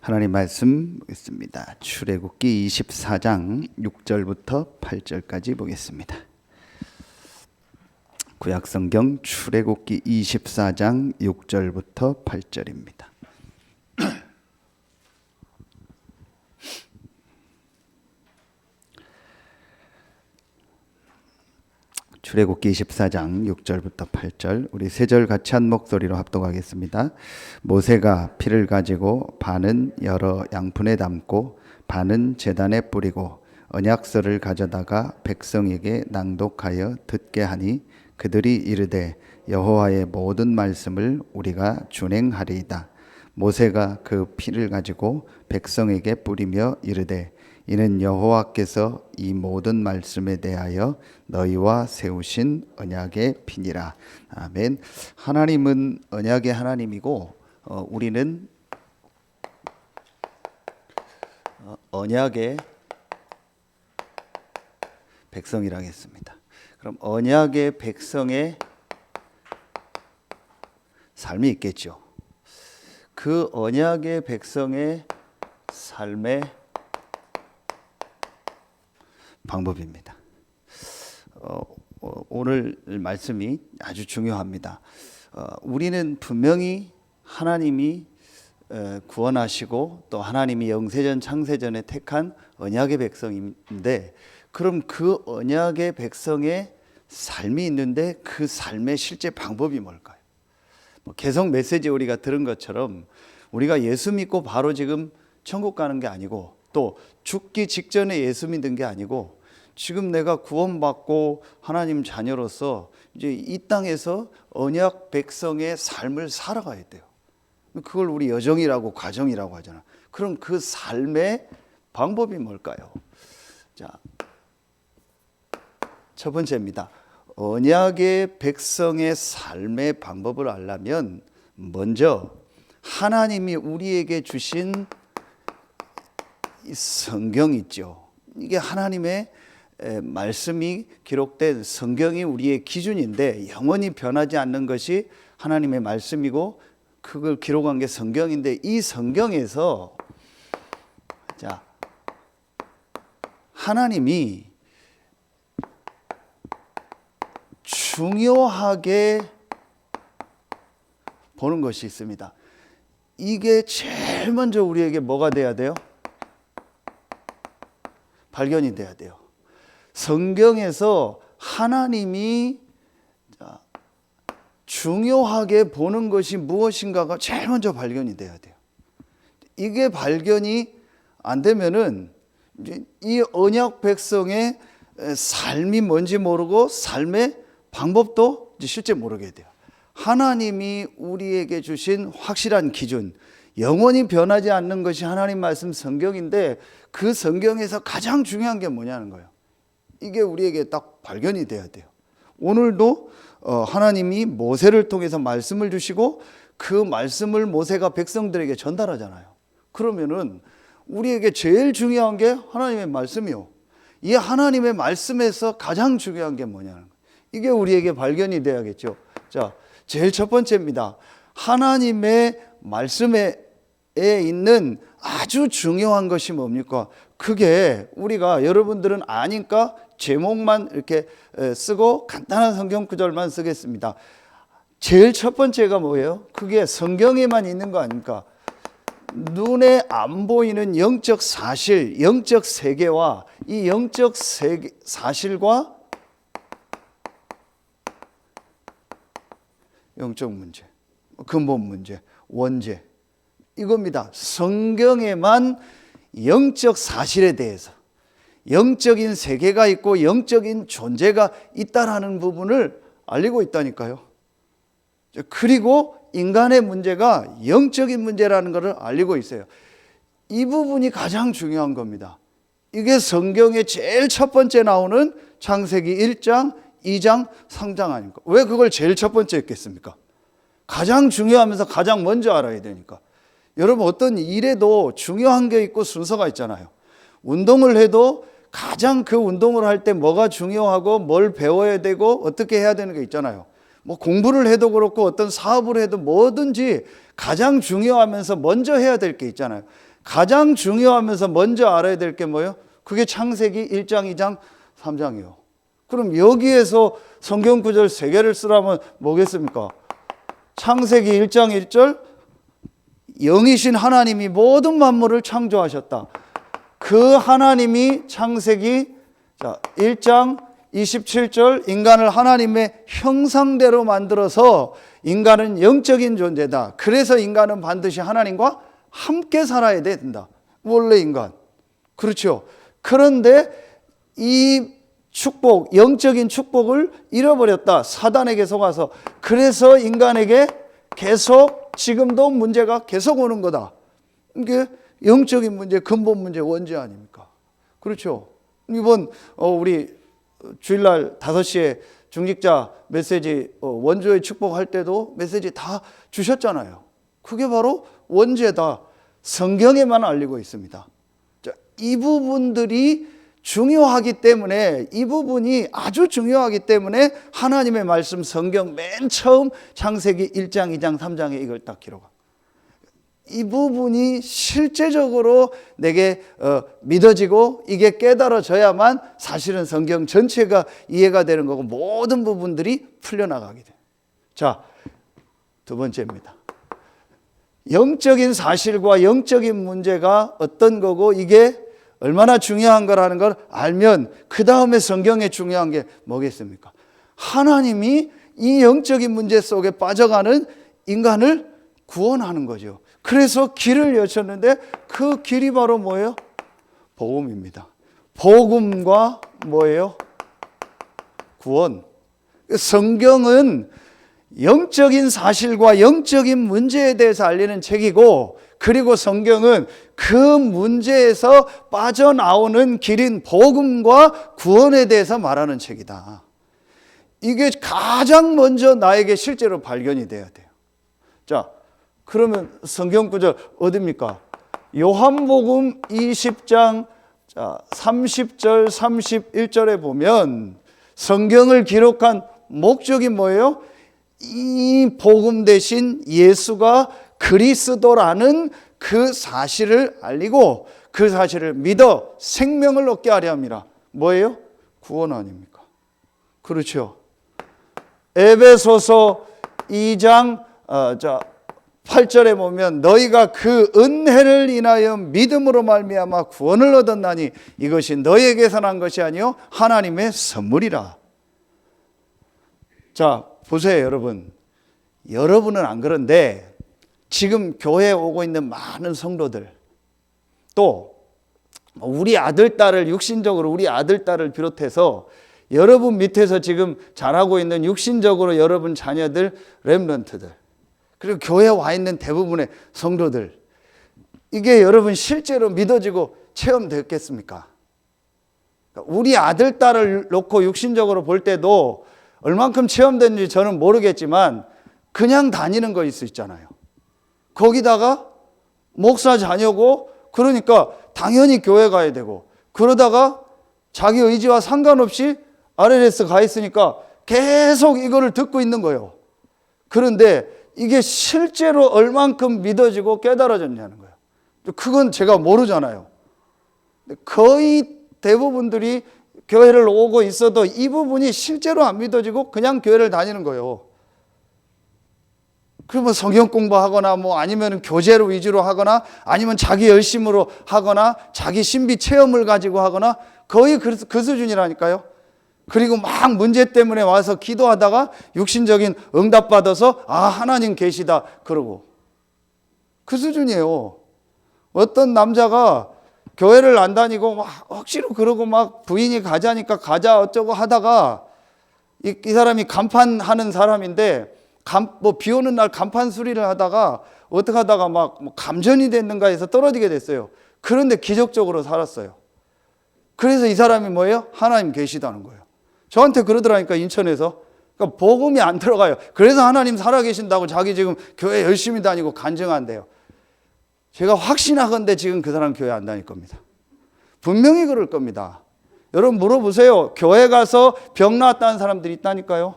하나님 말씀 보겠습니다. 출애굽기 24장 6절부터 8절까지 보겠습니다. 구약성경 출애굽기 24장 6절부터 8절입니다. 출애굽기 24장 6절부터 8절 우리 세 절 같이 한 목소리로 합독하겠습니다. 모세가 피를 가지고 반은 여러 양푼에 담고 반은 제단에 뿌리고 언약서를 가져다가 백성에게 낭독하여 듣게 하니 그들이 이르되 여호와의 모든 말씀을 우리가 준행하리이다. 모세가 그 피를 가지고 백성에게 뿌리며 이르되 이는 여호와께서 이 모든 말씀에 대하여 너희와 세우신 언약의 피니라. 아멘. 하나님은 언약의 하나님이고 우리는 언약의 백성이라 하겠습니다. 그럼 언약의 백성의 삶이 있겠죠. 그 언약의 백성의 삶의 방법입니다. 오늘 말씀이 아주 중요합니다. 우리는 분명히 하나님이 구원하시고 또 하나님이 영세전 창세전에 택한 언약의 백성인데, 그럼 그 언약의 백성의 삶이 있는데 그 삶의 실제 방법이 뭘까요? 개성 메시지 우리가 들은 것처럼 우리가 예수 믿고 바로 지금 천국 가는 게 아니고, 또 죽기 직전에 예수 믿는 게 아니고, 지금 내가 구원받고 하나님 자녀로서 이제 이 땅에서 언약 백성의 삶을 살아가야 돼요. 그걸 우리 여정이라고 과정이라고 하잖아. 그럼 그 삶의 방법이 뭘까요? 자, 첫 번째입니다. 언약의 백성의 삶의 방법을 알려면 먼저 하나님이 우리에게 주신 이 성경 있죠. 이게 하나님의 말씀이 기록된 성경이 우리의 기준인데, 영원히 변하지 않는 것이 하나님의 말씀이고 그걸 기록한 게 성경인데, 이 성경에서 자, 하나님이 중요하게 보는 것이 있습니다. 이게 제일 먼저 우리에게 뭐가 돼야 돼요? 발견이 돼야 돼요. 성경에서 하나님이 중요하게 보는 것이 무엇인가가 제일 먼저 발견이 돼야 돼요. 이게 발견이 안 되면은 이제 이 언약 백성의 삶이 뭔지 모르고 삶의 방법도 이제 실제 모르게 돼요. 하나님이 우리에게 주신 확실한 기준, 영원히 변하지 않는 것이 하나님 말씀 성경인데, 그 성경에서 가장 중요한 게 뭐냐는 거예요. 이게 우리에게 딱 발견이 돼야 돼요. 오늘도 하나님이 모세를 통해서 말씀을 주시고 그 말씀을 모세가 백성들에게 전달하잖아요. 그러면은 우리에게 제일 중요한 게 하나님의 말씀이요. 이 하나님의 말씀에서 가장 중요한 게 뭐냐는 거예요. 이게 우리에게 발견이 돼야겠죠. 자, 제일 첫 번째입니다. 하나님의 말씀에 있는 아주 중요한 것이 뭡니까? 그게 우리가, 여러분들은 아니까 제목만 이렇게 쓰고 간단한 성경 구절만 쓰겠습니다. 제일 첫 번째가 뭐예요? 그게 성경에만 있는 거 아닙니까? 눈에 안 보이는 영적 사실, 영적 세계와 이 영적 사실과 영적 문제, 근본 문제, 원죄, 이겁니다. 성경에만 영적 사실에 대해서, 영적인 세계가 있고 영적인 존재가 있다라는 부분을 알리고 있다니까요. 그리고 인간의 문제가 영적인 문제라는 것을 알리고 있어요. 이 부분이 가장 중요한 겁니다. 이게 성경의 제일 첫 번째 나오는 창세기 1장, 2장, 3장 아닙니까? 왜 그걸 제일 첫 번째 했겠습니까? 가장 중요하면서 가장 먼저 알아야 되니까. 여러분, 어떤 일에도 중요한 게 있고 순서가 있잖아요. 운동을 해도 가장 그 운동을 할 때 뭐가 중요하고 뭘 배워야 되고 어떻게 해야 되는 게 있잖아요. 뭐 공부를 해도 그렇고 어떤 사업을 해도 뭐든지 가장 중요하면서 먼저 해야 될 게 있잖아요. 가장 중요하면서 먼저 알아야 될 게 뭐예요? 그게 창세기 1장, 2장, 3장이요. 그럼 여기에서 성경 구절 3개를 쓰라면 뭐겠습니까? 창세기 1장 1절, 영이신 하나님이 모든 만물을 창조하셨다. 그 하나님이 창세기 1장 27절, 인간을 하나님의 형상대로 만들어서 인간은 영적인 존재다. 그래서 인간은 반드시 하나님과 함께 살아야 된다. 원래 인간. 그렇죠. 그런데 이 축복, 영적인 축복을 잃어버렸다. 사단에게 속아서. 그래서 인간에게 계속 지금도 문제가 계속 오는 거다. 이게 영적인 문제, 근본 문제, 원죄 아닙니까? 그렇죠. 이번 우리 주일날 5시에 중직자 메시지 원조의 축복할 때도 메시지 다 주셨잖아요. 그게 바로 원죄다. 성경에만 알리고 있습니다. 자, 이 부분들이 중요하기 때문에, 이 부분이 아주 중요하기 때문에 하나님의 말씀 성경 맨 처음 창세기 1장, 2장, 3장에 이걸 딱 기록합니다. 이 부분이 실제적으로 내게 믿어지고 이게 깨달아져야만 사실은 성경 전체가 이해가 되는 거고 모든 부분들이 풀려나가게 돼요. 자, 2번째입니다. 영적인 사실과 영적인 문제가 어떤 거고 이게 얼마나 중요한 거라는 걸 알면 그 다음에 성경에 중요한 게 뭐겠습니까? 하나님이 이 영적인 문제 속에 빠져가는 인간을 구원하는 거죠. 그래서 길을 여셨는데 그 길이 바로 뭐예요? 복음입니다. 복음과 뭐예요? 구원. 성경은 영적인 사실과 영적인 문제에 대해서 알리는 책이고, 그리고 성경은 그 문제에서 빠져나오는 길인 복음과 구원에 대해서 말하는 책이다. 이게 가장 먼저 나에게 실제로 발견이 돼야 돼요. 자, 그러면 성경 구절 어디입니까? 요한복음 20장 30절 31절에 보면 성경을 기록한 목적이 뭐예요? 이 복음 대신 예수가 그리스도라는 그 사실을 알리고 그 사실을 믿어 생명을 얻게 하려 합니다. 뭐예요? 구원 아닙니까? 그렇죠. 에베소서 2장 8절에 보면 너희가 그 은혜를 인하여 믿음으로 말미암아 구원을 얻었나니 이것이 너희에게서 난 것이 아니요 하나님의 선물이라. 자, 보세요, 여러분. 여러분은 안 그런데 지금 교회에 오고 있는 많은 성도들, 또 우리 아들, 딸을 육신적으로 우리 아들, 딸을 비롯해서 여러분 밑에서 지금 자라고 있는 육신적으로 여러분 자녀들, 렘넌트들, 그리고 교회에 와 있는 대부분의 성도들, 이게 여러분 실제로 믿어지고 체험됐겠습니까? 우리 아들, 딸을 놓고 육신적으로 볼 때도 얼만큼 체험됐는지 저는 모르겠지만 그냥 다니는 거 있을 수 있잖아요. 거기다가 목사 자녀고 그러니까 당연히 교회 가야 되고, 그러다가 자기 의지와 상관없이 RLS 가 있으니까 계속 이거를 듣고 있는 거예요. 그런데 이게 실제로 얼만큼 믿어지고 깨달아졌냐는 거예요. 그건 제가 모르잖아요. 거의 대부분들이 교회를 오고 있어도 이 부분이 실제로 안 믿어지고 그냥 교회를 다니는 거예요. 그러면 성경 공부하거나 뭐 아니면 교제로 위주로 하거나 아니면 자기 열심으로 하거나 자기 신비 체험을 가지고 하거나 거의 그 수준이라니까요. 그리고 막 문제 때문에 와서 기도하다가 육신적인 응답 받아서 아, 하나님 계시다 그러고 그 수준이에요. 어떤 남자가 교회를 안 다니고 막 억지로 그러고 막 부인이 가자니까 가자 어쩌고 하다가 이 사람이 간판하는 사람인데 비 오는 날 간판 수리를 하다가 어떻게 하다가 막 감전이 됐는가 해서 떨어지게 됐어요. 그런데 기적적으로 살았어요. 그래서 이 사람이 뭐예요? 하나님 계시다는 거예요. 저한테 그러더라니까, 인천에서. 그러니까 복음이 안 들어가요. 그래서 하나님 살아계신다고 자기 지금 교회 열심히 다니고 간증한대요. 제가 확신하건대 지금 그 사람 교회 안 다닐 겁니다. 분명히 그럴 겁니다. 여러분 물어보세요. 교회 가서 병 나았다는 사람들이 있다니까요.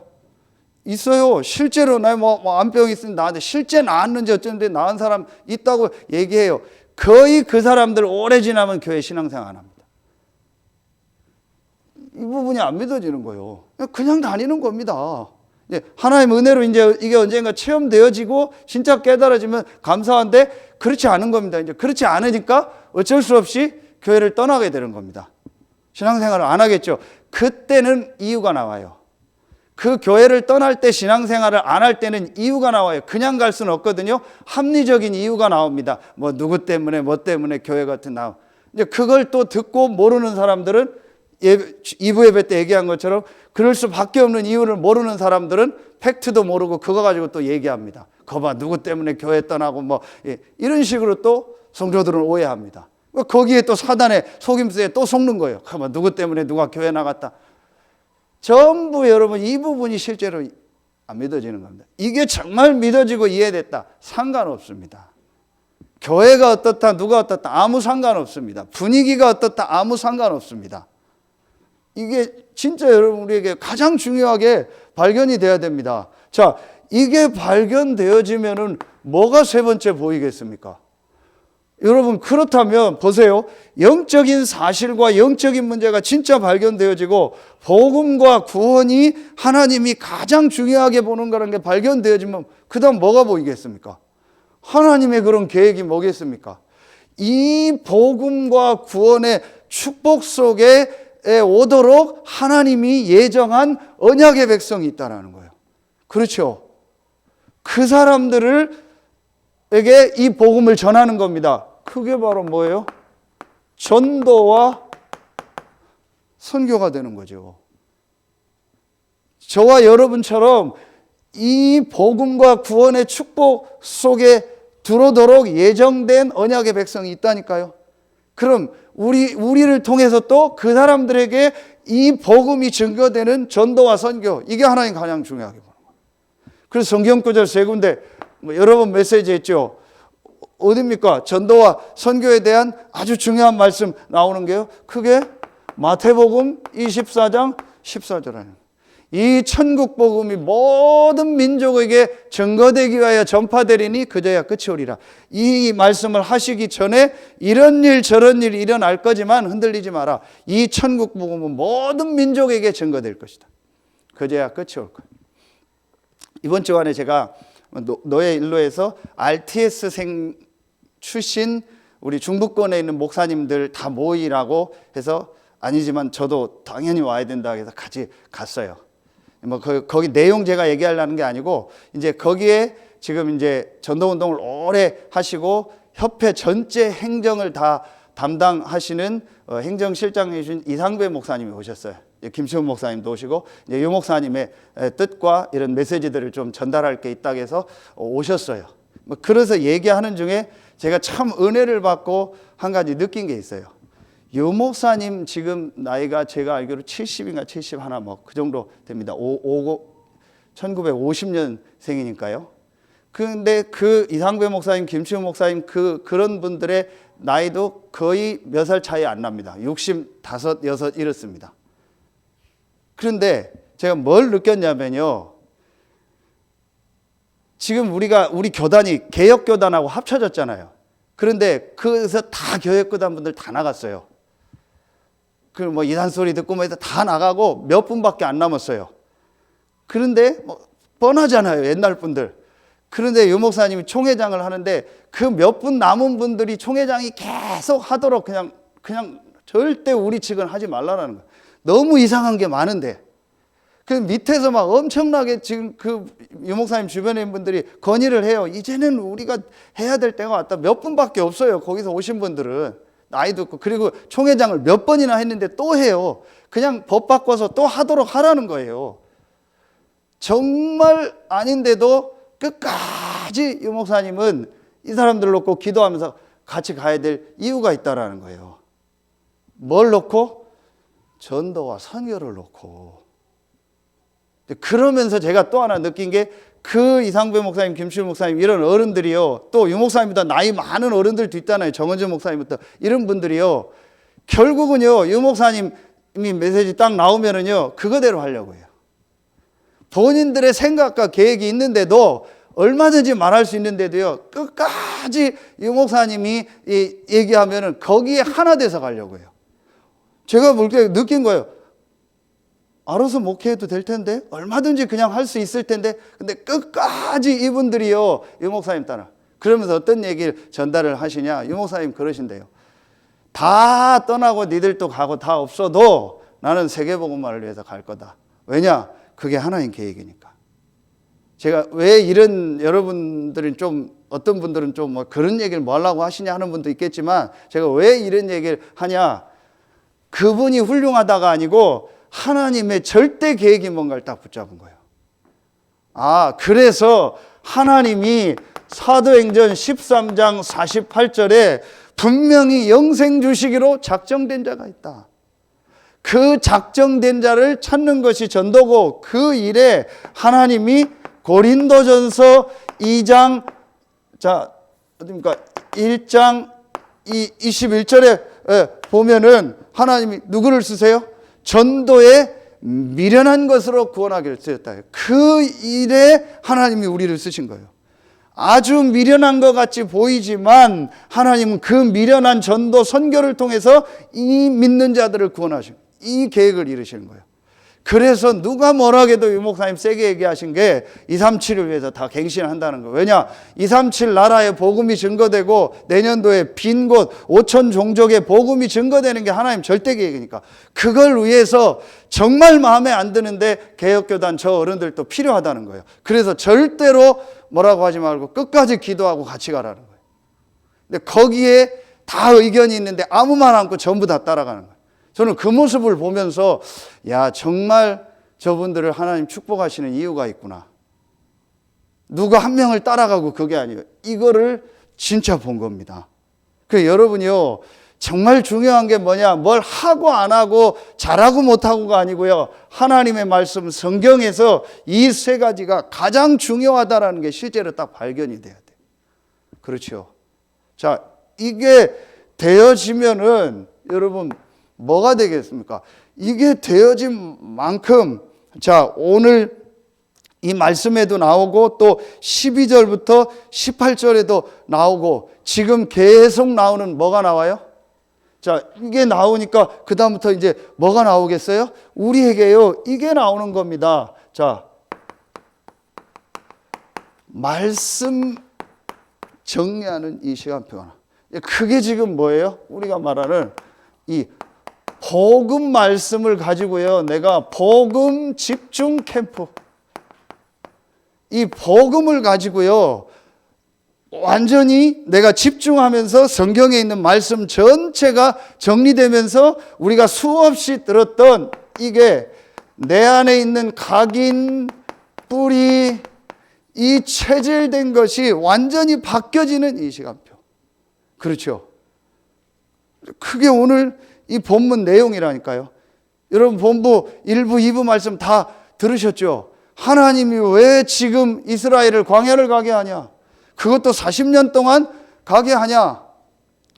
있어요. 실제로 나 뭐 암병 있으면 나한테 실제 나았는지 어쩌는데 나은 사람 있다고 얘기해요. 거의 그 사람들 오래 지나면 교회 신앙생활 안 합니다. 이 부분이 안 믿어지는 거예요. 그냥 다니는 겁니다. 하나님의 은혜로 이제 이게 언젠가 체험되어지고 진짜 깨달아지면 감사한데 그렇지 않은 겁니다. 이제 그렇지 않으니까 어쩔 수 없이 교회를 떠나게 되는 겁니다. 신앙생활을 안 하겠죠. 그때는 이유가 나와요. 그 교회를 떠날 때 신앙생활을 안 할 때는 이유가 나와요. 그냥 갈 수는 없거든요. 합리적인 이유가 나옵니다. 뭐 누구 때문에 뭐 때문에 교회 같은 나오. 이제 그걸 또 듣고 모르는 사람들은 2부 예배 때 얘기한 것처럼 그럴 수밖에 없는 이유를 모르는 사람들은 팩트도 모르고 그거 가지고 또 얘기합니다. 거봐 누구 때문에 교회 떠나고 뭐 이런 식으로 또 성도들은 오해합니다. 거기에 또 사단의 속임수에 또 속는 거예요. 거봐 누구 때문에 누가 교회 나갔다. 전부 여러분 이 부분이 실제로 안 믿어지는 겁니다. 이게 정말 믿어지고 이해됐다. 상관없습니다. 교회가 어떻다 누가 어떻다 아무 상관없습니다. 분위기가 어떻다 아무 상관없습니다. 이게 진짜 여러분 우리에게 가장 중요하게 발견이 돼야 됩니다. 자, 이게 발견되어지면은 뭐가 세 번째 보이겠습니까? 여러분 그렇다면 보세요. 영적인 사실과 영적인 문제가 진짜 발견되어지고 복음과 구원이 하나님이 가장 중요하게 보는 거라는 게 발견되어지면 그 다음 뭐가 보이겠습니까? 하나님의 그런 계획이 뭐겠습니까? 이 복음과 구원의 축복 속에 오도록 하나님이 예정한 언약의 백성이 있다는 거예요. 그렇죠. 그 사람들에게 이 복음을 전하는 겁니다. 그게 바로 뭐예요? 전도와 선교가 되는 거죠. 저와 여러분처럼 이 복음과 구원의 축복 속에 들어오도록 예정된 언약의 백성이 있다니까요. 그럼 우리를 통해서 또 그 사람들에게 이 복음이 증거되는 전도와 선교, 이게 하나님 가장 중요하게 보는 거예요. 그래서 성경 구절 세 군데 여러 번 메시지 했죠. 어디입니까? 전도와 선교에 대한 아주 중요한 말씀 나오는 게요. 그게 마태복음 24장 14절 아니에요. 이 천국 복음이 모든 민족에게 증거되기 위하여 전파되리니 그저야 끝이 오리라. 이 말씀을 하시기 전에 이런 일 저런 일이 일어날 거지만 흔들리지 마라. 이 천국 복음은 모든 민족에게 증거될 것이다. 그저야 끝이 올 거야. 이번 주간에 제가 노예 일로에서 RTS생 출신 우리 중부권에 있는 목사님들 다 모이라고 해서 아니지만 저도 당연히 와야 된다 해서 같이 갔어요. 뭐 거기 내용 제가 얘기하려는 게 아니고 이제 거기에 지금 이제 전도운동을 오래 하시고 협회 전체 행정을 다 담당하시는 행정실장이신 이상배 목사님이 오셨어요. 김시훈 목사님도 오시고 이제 유 목사님의 뜻과 이런 메시지들을 좀 전달할 게 있다고 해서 오셨어요. 뭐 그래서 얘기하는 중에 제가 참 은혜를 받고 한 가지 느낀 게 있어요. 유 목사님 지금 나이가 제가 알기로 70인가 71 뭐 그 정도 됩니다. 1950년생이니까요. 근데 그 이상배 목사님, 김시훈 목사님 그런 분들의 나이도 거의 몇 살 차이 안 납니다. 65, 6 이렇습니다. 그런데 제가 뭘 느꼈냐면요. 지금 우리 교단이 개혁교단하고 합쳐졌잖아요. 그런데 그래서 다 개혁교단 분들 다 나갔어요. 그 뭐 이단 소리 듣고 뭐 해서 다 나가고 몇 분밖에 안 남았어요. 그런데 뭐 뻔하잖아요. 옛날 분들. 그런데 유 목사님이 총회장을 하는데 그 몇 분 남은 분들이 총회장이 계속 하도록 그냥 절대 우리 측은 하지 말라라는 거예요. 너무 이상한 게 많은데. 그 밑에서 막 엄청나게 지금 그 유 목사님 주변에 있는 분들이 건의를 해요. 이제는 우리가 해야 될 때가 왔다. 몇 분밖에 없어요. 거기서 오신 분들은. 나이도 있고. 그리고 총회장을 몇 번이나 했는데 또 해요. 그냥 법 바꿔서 또 하도록 하라는 거예요. 정말 아닌데도 끝까지 유 목사님은 이 사람들 놓고 기도하면서 같이 가야 될 이유가 있다라는 거예요. 뭘 놓고? 전도와 선교를 놓고. 그러면서 제가 또 하나 느낀 게 그 이상배 목사님, 김시훈 목사님 이런 어른들이요. 또 유 목사님보다 나이 많은 어른들도 있잖아요. 정은정 목사님부터 이런 분들이요. 결국은요. 유 목사님이 메시지 딱 나오면은요. 그거대로 하려고 해요. 본인들의 생각과 계획이 있는데도 얼마든지 말할 수 있는데도요, 끝까지 이 목사님이 얘기하면은 거기에 하나 돼서 가려고 해요. 제가 볼 때 느낀 거예요. 알아서 목회해도 될 텐데, 얼마든지 그냥 할 수 있을 텐데, 근데 끝까지 이분들이요, 이 목사님 따라. 그러면서 어떤 얘기를 전달을 하시냐, 이 목사님 그러신대요. 다 떠나고 니들도 가고 다 없어도 나는 세계복음화를 위해서 갈 거다. 왜냐? 그게 하나님 계획이니까. 제가 왜 이런, 여러분들은 좀, 어떤 분들은 좀 뭐 그런 얘기를 뭐 하려고 하시냐 하는 분도 있겠지만, 제가 왜 이런 얘기를 하냐, 그분이 훌륭하다가 아니고 하나님의 절대 계획이 뭔가를 딱 붙잡은 거예요. 아, 그래서 하나님이 사도행전 13장 48절에 분명히 영생 주시기로 작정된 자가 있다. 그 작정된 자를 찾는 것이 전도고, 그 일에 하나님이 고린도전서 2장, 자, 어딥니까? 1장 21절에 보면은 하나님이 누구를 쓰세요? 전도에 미련한 것으로 구원하기를 쓰였다. 그 일에 하나님이 우리를 쓰신 거예요. 아주 미련한 것 같이 보이지만 하나님은 그 미련한 전도 선교를 통해서 이 믿는 자들을 구원하시고 이 계획을 이루시는 거예요. 그래서 누가 뭐라 해도 유 목사님 세게 얘기하신 게 237을 위해서 다 갱신한다는 거예요. 왜냐? 237 나라에 복음이 증거되고 내년도에 빈 곳 5천 종족의 복음이 증거되는 게 하나님 절대 계획이니까 그걸 위해서 정말 마음에 안 드는데 개혁교단 저 어른들도 필요하다는 거예요. 그래서 절대로 뭐라고 하지 말고 끝까지 기도하고 같이 가라는 거예요. 근데 거기에 다 의견이 있는데 아무 말 않고 전부 다 따라가는 거예요. 저는 그 모습을 보면서 야, 정말 저분들을 하나님 축복하시는 이유가 있구나. 누가 한 명을 따라가고 그게 아니에요. 이거를 진짜 본 겁니다. 그래서 여러분이요, 정말 중요한 게 뭐냐, 뭘 하고 안 하고 잘하고 못하고가 아니고요, 하나님의 말씀 성경에서 이 세 가지가 가장 중요하다라는 게 실제로 딱 발견이 돼야 돼요. 그렇죠. 자, 이게 되어지면은 여러분 뭐가 되겠습니까? 이게 되어진 만큼, 자, 오늘 이 말씀에도 나오고 또 12절부터 18절에도 나오고 지금 계속 나오는 뭐가 나와요? 자, 이게 나오니까 그 다음부터 이제 뭐가 나오겠어요? 우리에게요, 이게 나오는 겁니다. 자, 말씀 정리하는 이 시간표가. 그게 지금 뭐예요? 우리가 말하는 이 복음 말씀을 가지고요, 내가 복음 집중 캠프, 이 복음을 가지고요 완전히 내가 집중하면서 성경에 있는 말씀 전체가 정리되면서 우리가 수없이 들었던 이게 내 안에 있는 각인, 뿌리, 이 체질된 것이 완전히 바뀌어지는 이 시간표. 그렇죠. 그게 오늘 이 본문 내용이라니까요. 여러분 본부 1부, 2부 말씀 다 들으셨죠? 하나님이 왜 지금 이스라엘을 광야를 가게 하냐? 그것도 40년 동안 가게 하냐?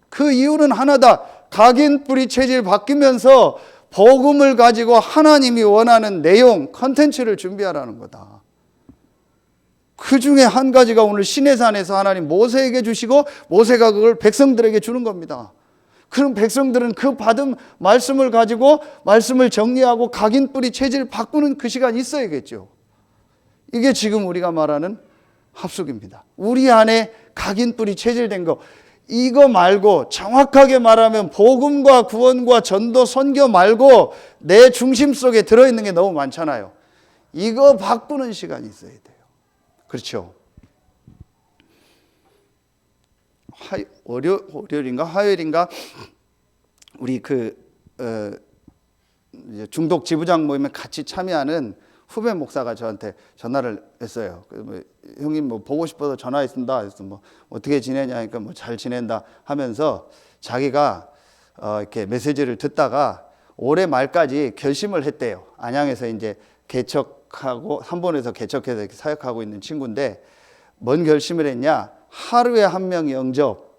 그 이유는 하나다. 각인 뿌리 체질 바뀌면서 복음을 가지고 하나님이 원하는 내용, 컨텐츠를 준비하라는 거다. 그 중에 한 가지가 오늘 시내산에서 하나님 모세에게 주시고 모세가 그걸 백성들에게 주는 겁니다. 그럼 백성들은 그 받은 말씀을 가지고 말씀을 정리하고 각인 뿌리 체질 바꾸는 그 시간이 있어야겠죠. 이게 지금 우리가 말하는 합숙입니다. 우리 안에 각인 뿌리 체질된 거, 이거 말고 정확하게 말하면 복음과 구원과 전도 선교 말고 내 중심 속에 들어있는 게 너무 많잖아요. 이거 바꾸는 시간이 있어야 돼요. 그렇죠. 월요일인가 화요일인가 우리 이제 중독 지부장 모임에 같이 참여하는 후배 목사가 저한테 전화를 했어요. 형님 뭐 보고 싶어서 전화했습니다. 그래서 뭐 어떻게 지내냐 하니까 뭐 잘 지낸다 하면서 자기가 이렇게 메시지를 듣다가 올해 말까지 결심을 했대요. 안양에서 이제 개척하고 한본에서 개척해서 이렇게 사역하고 있는 친구인데 뭔 결심을 했냐? 하루에 한 명 영접,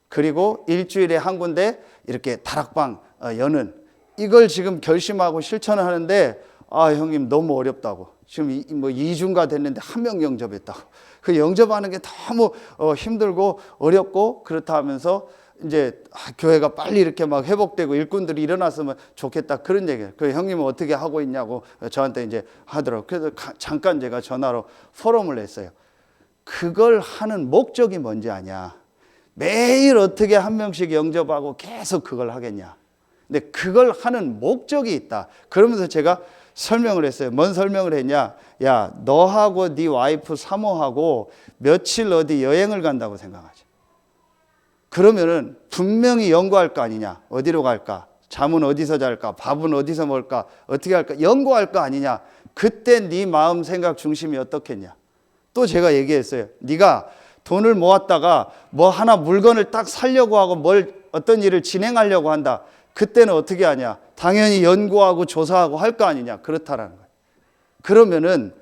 그리고 일주일에 한 군데 이렇게 다락방 여는, 이걸 지금 결심하고 실천을 하는데 아 형님 너무 어렵다고, 지금 뭐 2주가 됐는데 한 명 영접했다고. 그 영접하는 게 너무 힘들고 어렵고 그렇다 하면서 이제 교회가 빨리 이렇게 막 회복되고 일꾼들이 일어났으면 좋겠다 그런 얘기예요. 그 형님은 어떻게 하고 있냐고 저한테 이제 하더라고요. 그래서 잠깐 제가 전화로 포럼을 했어요. 그걸 하는 목적이 뭔지 아냐? 매일 어떻게 한 명씩 영접하고 계속 그걸 하겠냐? 근데 그걸 하는 목적이 있다. 그러면서 제가 설명을 했어요. 뭔 설명을 했냐? 야, 너하고 네 와이프 사모하고 며칠 어디 여행을 간다고 생각하지. 그러면은 분명히 연구할 거 아니냐? 어디로 갈까? 잠은 어디서 잘까? 밥은 어디서 먹을까? 어떻게 할까? 연구할 거 아니냐? 그때 네 마음 생각 중심이 어떻겠냐? 또 제가 얘기했어요. 네가 돈을 모았다가 뭐 하나 물건을 딱 사려고 하고 어떤 일을 진행하려고 한다. 그때는 어떻게 하냐? 당연히 연구하고 조사하고 할 거 아니냐? 그렇다라는 거예요. 그러면은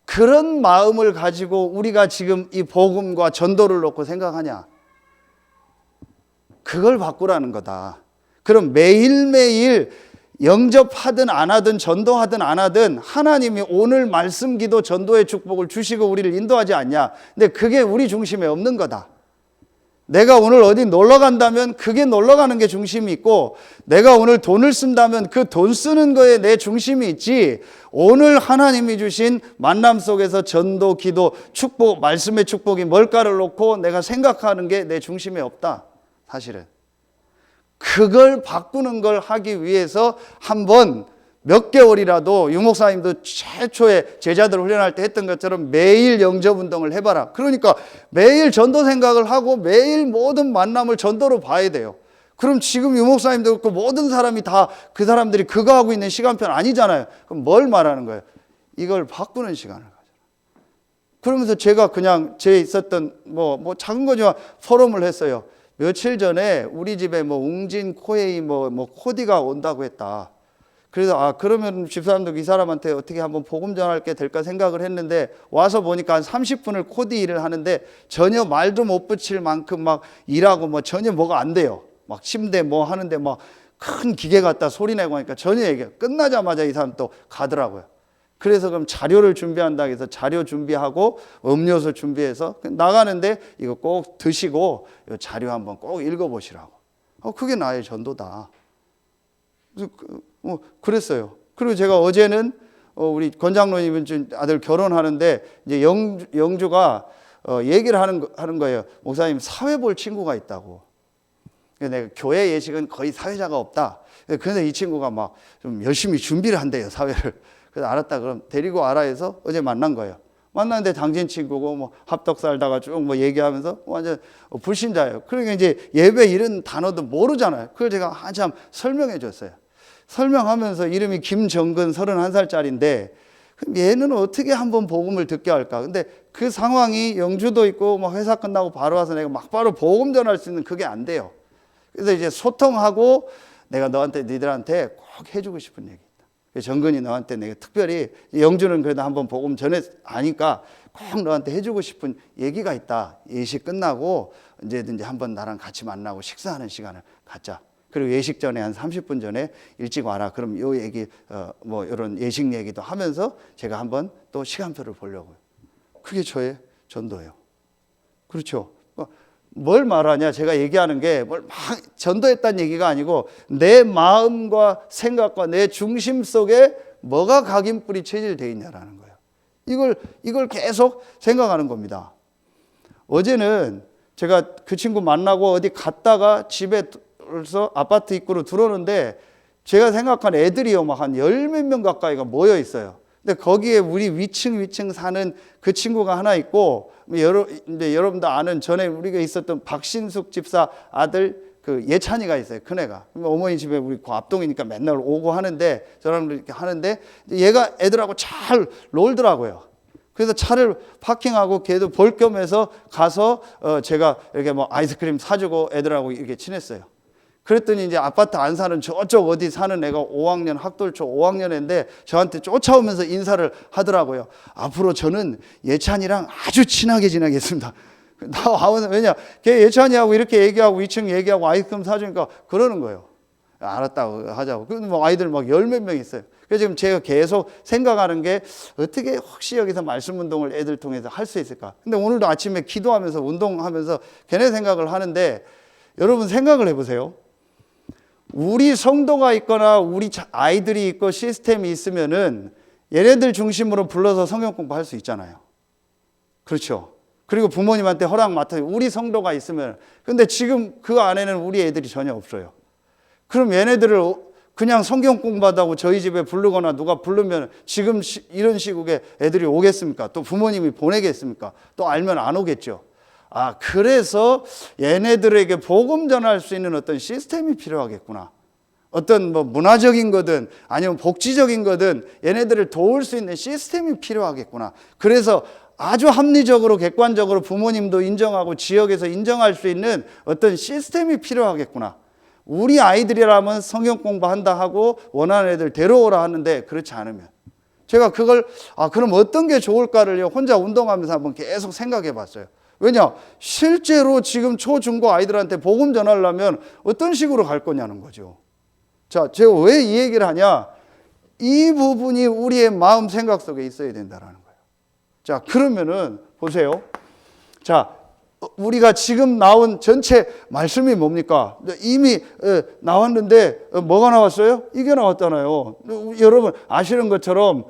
그런 마음을 가지고 우리가 지금 이 복음과 전도를 놓고 생각하냐? 그걸 바꾸라는 거다. 그럼 매일매일 영접하든 안 하든 전도하든 안 하든 하나님이 오늘 말씀 기도 전도의 축복을 주시고 우리를 인도하지 않냐. 근데 그게 우리 중심에 없는 거다. 내가 오늘 어디 놀러 간다면 그게 놀러 가는 게 중심이 있고, 내가 오늘 돈을 쓴다면 그 돈 쓰는 거에 내 중심이 있지, 오늘 하나님이 주신 만남 속에서 전도, 기도, 축복, 말씀의 축복이 뭘까를 놓고 내가 생각하는 게 내 중심에 없다. 사실은 그걸 바꾸는 걸 하기 위해서 한번 몇 개월이라도 유 목사님도 최초에 제자들 훈련할 때 했던 것처럼 매일 영접 운동을 해봐라. 그러니까 매일 전도 생각을 하고 매일 모든 만남을 전도로 봐야 돼요. 그럼 지금 유 목사님도 그렇고 모든 사람이 다 그 사람들이 그거 하고 있는 시간편 아니잖아요. 그럼 뭘 말하는 거예요? 이걸 바꾸는 시간을 가져라. 그러면서 제가 그냥 제 있었던 뭐 작은 거지만 포럼을 했어요. 며칠 전에 우리 집에 웅진 코에이 코디가 온다고 했다. 그래서 그러면 집사람도 이 사람한테 어떻게 한번 복음 전할 게 될까 생각을 했는데, 와서 보니까 한 30분을 코디 일을 하는데 전혀 말도 못 붙일 만큼 막 일하고 전혀 뭐가 안 돼요. 막 침대 하는데 큰 기계 갖다 소리 내고 하니까 전혀 얘기해요. 끝나자마자 이 사람 또 가더라고요. 그래서 그럼 자료를 준비한다 해서 자료 준비하고 음료수 준비해서 나가는데 이거 꼭 드시고 이 자료 한번 꼭 읽어보시라고. 그게 나의 전도다. 그랬어요. 그리고 제가 어제는 우리 권장로님 아들 결혼하는데 이제 영주가 얘기를 하는 거예요. 목사님, 사회 볼 친구가 있다고. 내가 교회 예식은 거의 사회자가 없다. 그런데 이 친구가 막 좀 열심히 준비를 한대요, 사회를. 그래서 알았다. 그럼 데리고 와라 해서 어제 만난 거예요. 만났는데 당신 친구고 합덕 살다가 쭉 얘기하면서 완전 불신자예요. 그러니까 이제 예배 이런 단어도 모르잖아요. 그걸 제가 한참 설명해 줬어요. 설명하면서 이름이 김정근 31살짜리인데 그럼 얘는 어떻게 한번 복음을 듣게 할까? 근데 그 상황이 영주도 있고 회사 끝나고 바로 와서 내가 막 바로 복음 전할 수 있는 그게 안 돼요. 그래서 이제 소통하고 내가 니들한테 꼭 해주고 싶은 얘기. 정근이 너한테 내가 특별히, 영주는 그래도 한번 복음 전에 아니까 꼭 너한테 해주고 싶은 얘기가 있다. 예식 끝나고 언제든지 한번 나랑 같이 만나고 식사하는 시간을 갖자. 그리고 예식 전에 한 30분 전에 일찍 와라. 그럼 요 얘기 이런 예식 얘기도 하면서 제가 한번 또 시간표를 보려고요. 그게 저의 전도예요. 그렇죠. 뭘 말하냐? 제가 얘기하는 게 뭘 막 전도했다는 얘기가 아니고 내 마음과 생각과 내 중심 속에 뭐가 각인뿌리 체질되어 있냐라는 거예요. 이걸 계속 생각하는 겁니다. 어제는 제가 그 친구 만나고 어디 갔다가 집에서 아파트 입구로 들어오는데 제가 생각한 애들이요, 한 10몇 명 가까이가 모여 있어요. 근데 거기에 우리 위층 사는 그 친구가 하나 있고, 이제 여러분도 아는 전에 우리가 있었던 박신숙 집사 아들 그 예찬이가 있어요. 큰애가. 어머니 집에 우리 그 앞동이니까 맨날 오고 하는데, 저랑 이렇게 하는데 얘가 애들하고 잘 놀더라고요. 그래서 차를 파킹하고 걔도 볼 겸 해서 가서 제가 이렇게 아이스크림 사주고 애들하고 이렇게 친했어요. 그랬더니 이제 아파트 안 사는 저쪽 어디 사는 애가 5학년 학돌초 5학년인데 저한테 쫓아오면서 인사를 하더라고요. 앞으로 저는 예찬이랑 아주 친하게 지내겠습니다. 왜냐, 걔 예찬이하고 이렇게 얘기하고 2층 얘기하고 아이스크림 사주니까 그러는 거예요. 알았다고 하자고. 근데 뭐 아이들 막 열 몇 명 있어요. 그래서 지금 제가 계속 생각하는 게 어떻게 혹시 여기서 말씀 운동을 애들 통해서 할 수 있을까. 근데 오늘도 아침에 기도하면서 운동하면서 걔네 생각을 하는데, 여러분 생각을 해보세요. 우리 성도가 있거나 우리 아이들이 있고 시스템이 있으면은 얘네들 중심으로 불러서 성경 공부할 수 있잖아요. 그렇죠. 그리고 부모님한테 허락 맡아 우리 성도가 있으면. 근데 지금 그 안에는 우리 애들이 전혀 없어요. 그럼 얘네들을 그냥 성경 공부하다고 저희 집에 부르거나 누가 부르면 지금 이런 시국에 애들이 오겠습니까? 또 부모님이 보내겠습니까? 또 알면 안 오겠죠. 그래서 얘네들에게 복음 전할 수 있는 어떤 시스템이 필요하겠구나. 어떤 뭐 문화적인 거든 아니면 복지적인 거든 얘네들을 도울 수 있는 시스템이 필요하겠구나. 그래서 아주 합리적으로 객관적으로 부모님도 인정하고 지역에서 인정할 수 있는 어떤 시스템이 필요하겠구나. 우리 아이들이라면 성경 공부한다 하고 원하는 애들 데려오라 하는데 그렇지 않으면 제가 그걸 그럼 어떤 게 좋을까를 혼자 운동하면서 한번 계속 생각해 봤어요. 왜냐? 실제로 지금 초, 중고 아이들한테 복음 전하려면 어떤 식으로 갈 거냐는 거죠. 자, 제가 왜 이 얘기를 하냐? 이 부분이 우리의 마음 생각 속에 있어야 된다는 거예요. 자, 그러면은 보세요. 자, 우리가 지금 나온 전체 말씀이 뭡니까? 이미 나왔는데 뭐가 나왔어요? 이게 나왔잖아요. 여러분 아시는 것처럼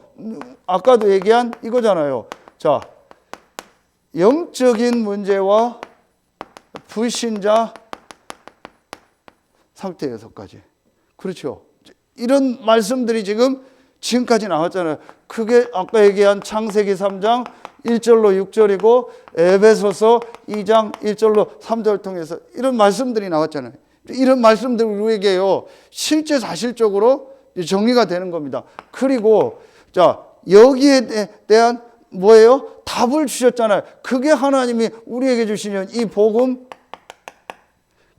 아까도 얘기한 이거잖아요. 자, 영적인 문제와 불신자 상태 6가지. 그렇죠. 이런 말씀들이 지금까지 나왔잖아요. 그게 아까 얘기한 창세기 3장 1절로 6절이고 에베소서 2장 1절로 3절 통해서 이런 말씀들이 나왔잖아요. 이런 말씀들이 우리에게요 실제 사실적으로 정리가 되는 겁니다. 그리고 자, 여기에 대한 뭐예요? 답을 주셨잖아요. 그게 하나님이 우리에게 주시는 이 복음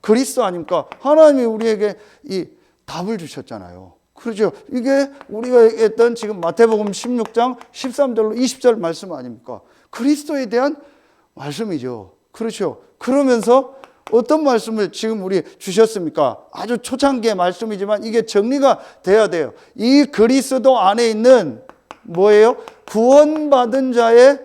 그리스도 아닙니까? 하나님이 우리에게 이 답을 주셨잖아요. 그렇죠. 이게 우리가 했던 지금 마태복음 16장 13절로 20절 말씀 아닙니까? 그리스도에 대한 말씀이죠. 그렇죠. 그러면서 어떤 말씀을 지금 우리 주셨습니까? 아주 초창기의 말씀이지만 이게 정리가 돼야 돼요. 이 그리스도 안에 있는 뭐예요? 구원받은 자의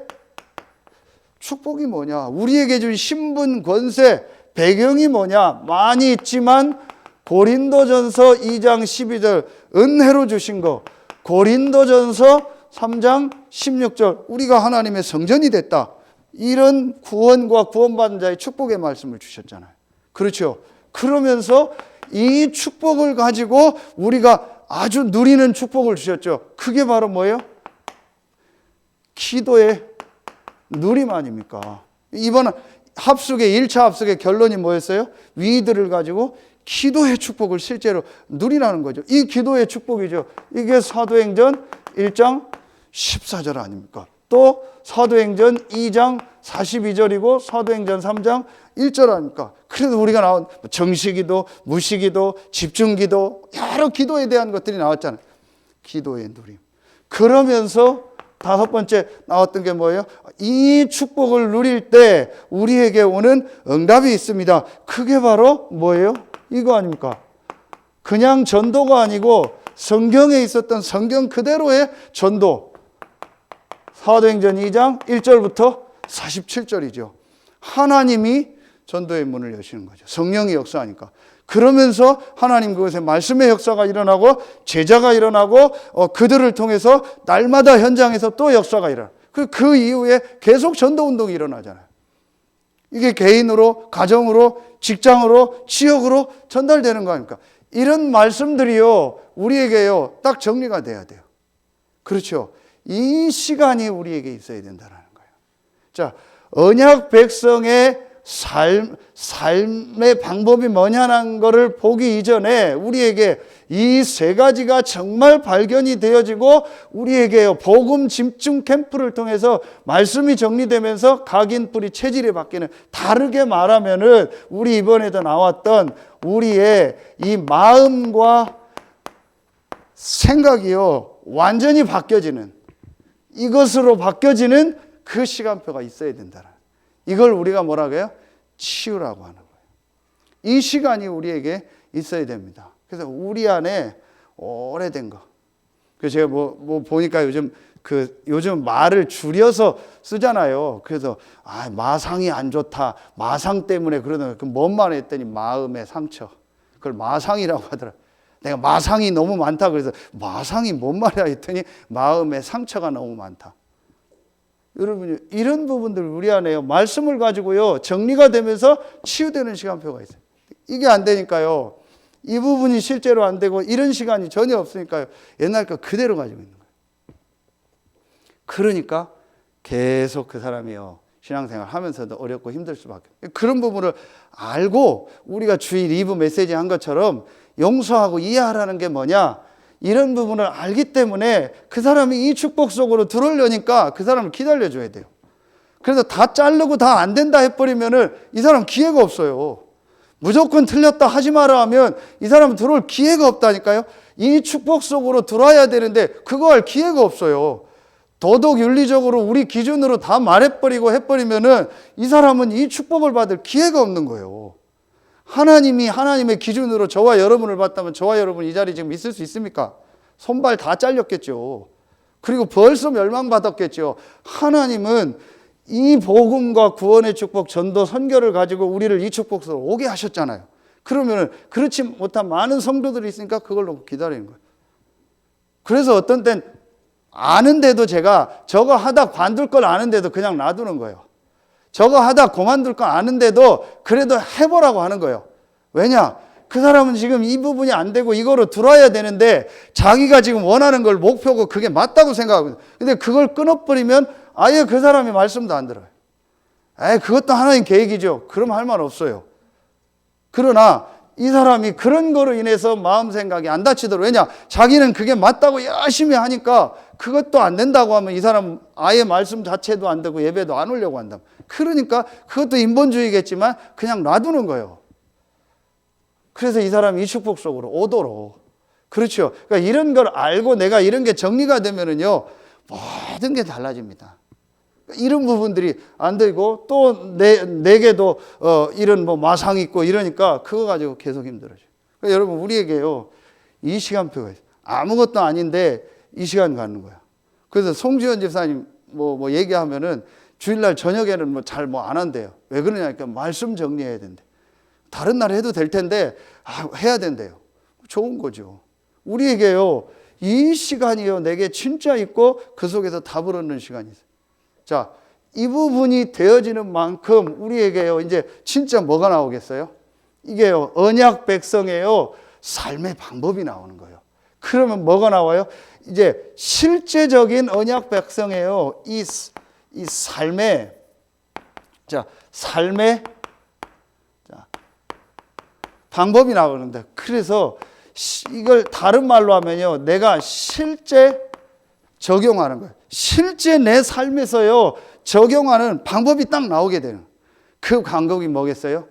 축복이 뭐냐? 우리에게 준 신분, 권세, 배경이 뭐냐? 많이 있지만 고린도전서 2장 12절 은혜로 주신 거, 고린도전서 3장 16절 우리가 하나님의 성전이 됐다. 이런 구원과 구원받은 자의 축복의 말씀을 주셨잖아요. 그렇죠. 그러면서 이 축복을 가지고 우리가 아주 누리는 축복을 주셨죠. 그게 바로 뭐예요? 기도의 누림 아닙니까? 이번 합숙의 1차 합숙의 결론이 뭐였어요? 위들을 가지고 기도의 축복을 실제로 누리라는 거죠. 이 기도의 축복이죠. 이게 사도행전 1장 14절 아닙니까? 또 사도행전 2장 42절이고 사도행전 3장 1절 아닙니까? 그래서 우리가 나온 정시기도, 무시기도, 집중기도 여러 기도에 대한 것들이 나왔잖아요. 기도의 누림. 그러면서 5번째 나왔던 게 뭐예요? 이 축복을 누릴 때 우리에게 오는 응답이 있습니다. 그게 바로 뭐예요? 이거 아닙니까? 그냥 전도가 아니고 성경에 있었던 성경 그대로의 전도. 사도행전 2장 1절부터 47절이죠. 하나님이 전도의 문을 여시는 거죠. 성령이 역사하니까. 그러면서 하나님 그것에 말씀의 역사가 일어나고 제자가 일어나고 그들을 통해서 날마다 현장에서 또 역사가 일어나요. 그 이후에 계속 전도운동이 일어나잖아요. 이게 개인으로, 가정으로, 직장으로, 지역으로 전달되는 거 아닙니까? 이런 말씀들이요, 우리에게요, 딱 정리가 돼야 돼요. 그렇죠. 이 시간이 우리에게 있어야 된다는 거예요. 자, 언약 백성의 삶의 방법이 뭐냐는 것을 보기 이전에 우리에게 이 3가지가 정말 발견이 되어지고 우리에게 복음 집중 캠프를 통해서 말씀이 정리되면서 각인 뿌리 체질이 바뀌는, 다르게 말하면은 우리 이번에도 나왔던 우리의 이 마음과 생각이요 완전히 바뀌어지는, 이것으로 바뀌어지는 그 시간표가 있어야 된다는, 이걸 우리가 뭐라고 해요? 치유라고 하는 거예요. 이 시간이 우리에게 있어야 됩니다. 그래서 우리 안에 오래된 거. 그래서 제가 뭐 보니까 요즘 말을 줄여서 쓰잖아요. 그래서 마상이 안 좋다. 마상 때문에 그러는 그 뭔 말 했더니 마음의 상처. 그걸 마상이라고 하더라. 내가 마상이 너무 많다 그래서 마상이 뭔 말이야 했더니 마음의 상처가 너무 많다. 여러분 이런 부분들 우리 안에요. 말씀을 가지고요. 정리가 되면서 치유되는 시간표가 있어요. 이게 안 되니까요. 이 부분이 실제로 안 되고 이런 시간이 전혀 없으니까요. 옛날 거 그대로 가지고 있는 거예요. 그러니까 계속 그 사람이요. 신앙생활 하면서도 어렵고 힘들 수밖에. 그런 부분을 알고 우리가 주일 2부 메시지 한 것처럼 용서하고 이해하라는 게 뭐냐? 이런 부분을 알기 때문에 그 사람이 이 축복 속으로 들어오려니까 그 사람을 기다려줘야 돼요. 그래서 다 자르고 다 안 된다 해버리면은 이 사람 기회가 없어요. 무조건 틀렸다 하지 마라 하면 이 사람은 들어올 기회가 없다니까요. 이 축복 속으로 들어와야 되는데 그거 할 기회가 없어요. 도덕 윤리적으로 우리 기준으로 다 말해버리고 해버리면은 이 사람은 이 축복을 받을 기회가 없는 거예요. 하나님이 하나님의 기준으로 저와 여러분을 봤다면 저와 여러분 이 자리에 지금 있을 수 있습니까? 손발 다 잘렸겠죠. 그리고 벌써 멸망받았겠죠. 하나님은 이 복음과 구원의 축복, 전도, 선교를 가지고 우리를 이 축복 속으로 오게 하셨잖아요. 그러면은 그렇지 못한 많은 성도들이 있으니까 그걸 놓고 기다리는 거예요. 그래서 어떤 땐 아는데도 제가 저거 하다 관둘 걸 아는데도 그냥 놔두는 거예요. 저거 하다 그만둘 거 아는데도 그래도 해보라고 하는 거예요. 왜냐? 그 사람은 지금 이 부분이 안 되고 이거로 들어와야 되는데 자기가 지금 원하는 걸 목표고 그게 맞다고 생각하거든요. 근데 그걸 끊어버리면 아예 그 사람이 말씀도 안 들어요. 그것도 하나님 계획이죠. 그럼 할 말 없어요. 그러나 이 사람이 그런 거로 인해서 마음 생각이 안 다치도록, 왜냐? 자기는 그게 맞다고 열심히 하니까 그것도 안 된다고 하면 이 사람 아예 말씀 자체도 안 되고 예배도 안 오려고 한다. 그러니까 그것도 인본주의겠지만 그냥 놔두는 거예요. 그래서 이 사람이 이 축복 속으로 오도록. 그렇죠. 그러니까 이런 걸 알고 내가 이런 게 정리가 되면은요, 모든 게 달라집니다. 이런 부분들이 안 되고 또 내게도 이런 뭐 마상 있고 이러니까 그거 가지고 계속 힘들어져요. 그러니까 여러분 우리에게요, 이 시간표가 있어요. 아무것도 아닌데 이 시간 갖는 거야. 그래서 송지현 집사님 뭐 얘기하면은 주일날 저녁에는 뭐 잘 안 한대요. 왜 그러냐니까 말씀 정리해야 된대. 다른 날 해도 될 텐데 해야 된대요. 좋은 거죠. 우리에게요, 이 시간이요 내게 진짜 있고 그 속에서 답을 얻는 시간이 있어요. 자, 이 부분이 되어지는 만큼 우리에게요 이제 진짜 뭐가 나오겠어요? 이게요 언약 백성의요 삶의 방법이 나오는 거예요. 그러면 뭐가 나와요? 이제 실제적인 언약 백성의요 이 삶의 방법이 나오는데, 그래서 이걸 다른 말로 하면요, 내가 실제 적용하는 거예요. 실제 내 삶에서요 적용하는 방법이 딱 나오게 되는 그 방법이 뭐겠어요?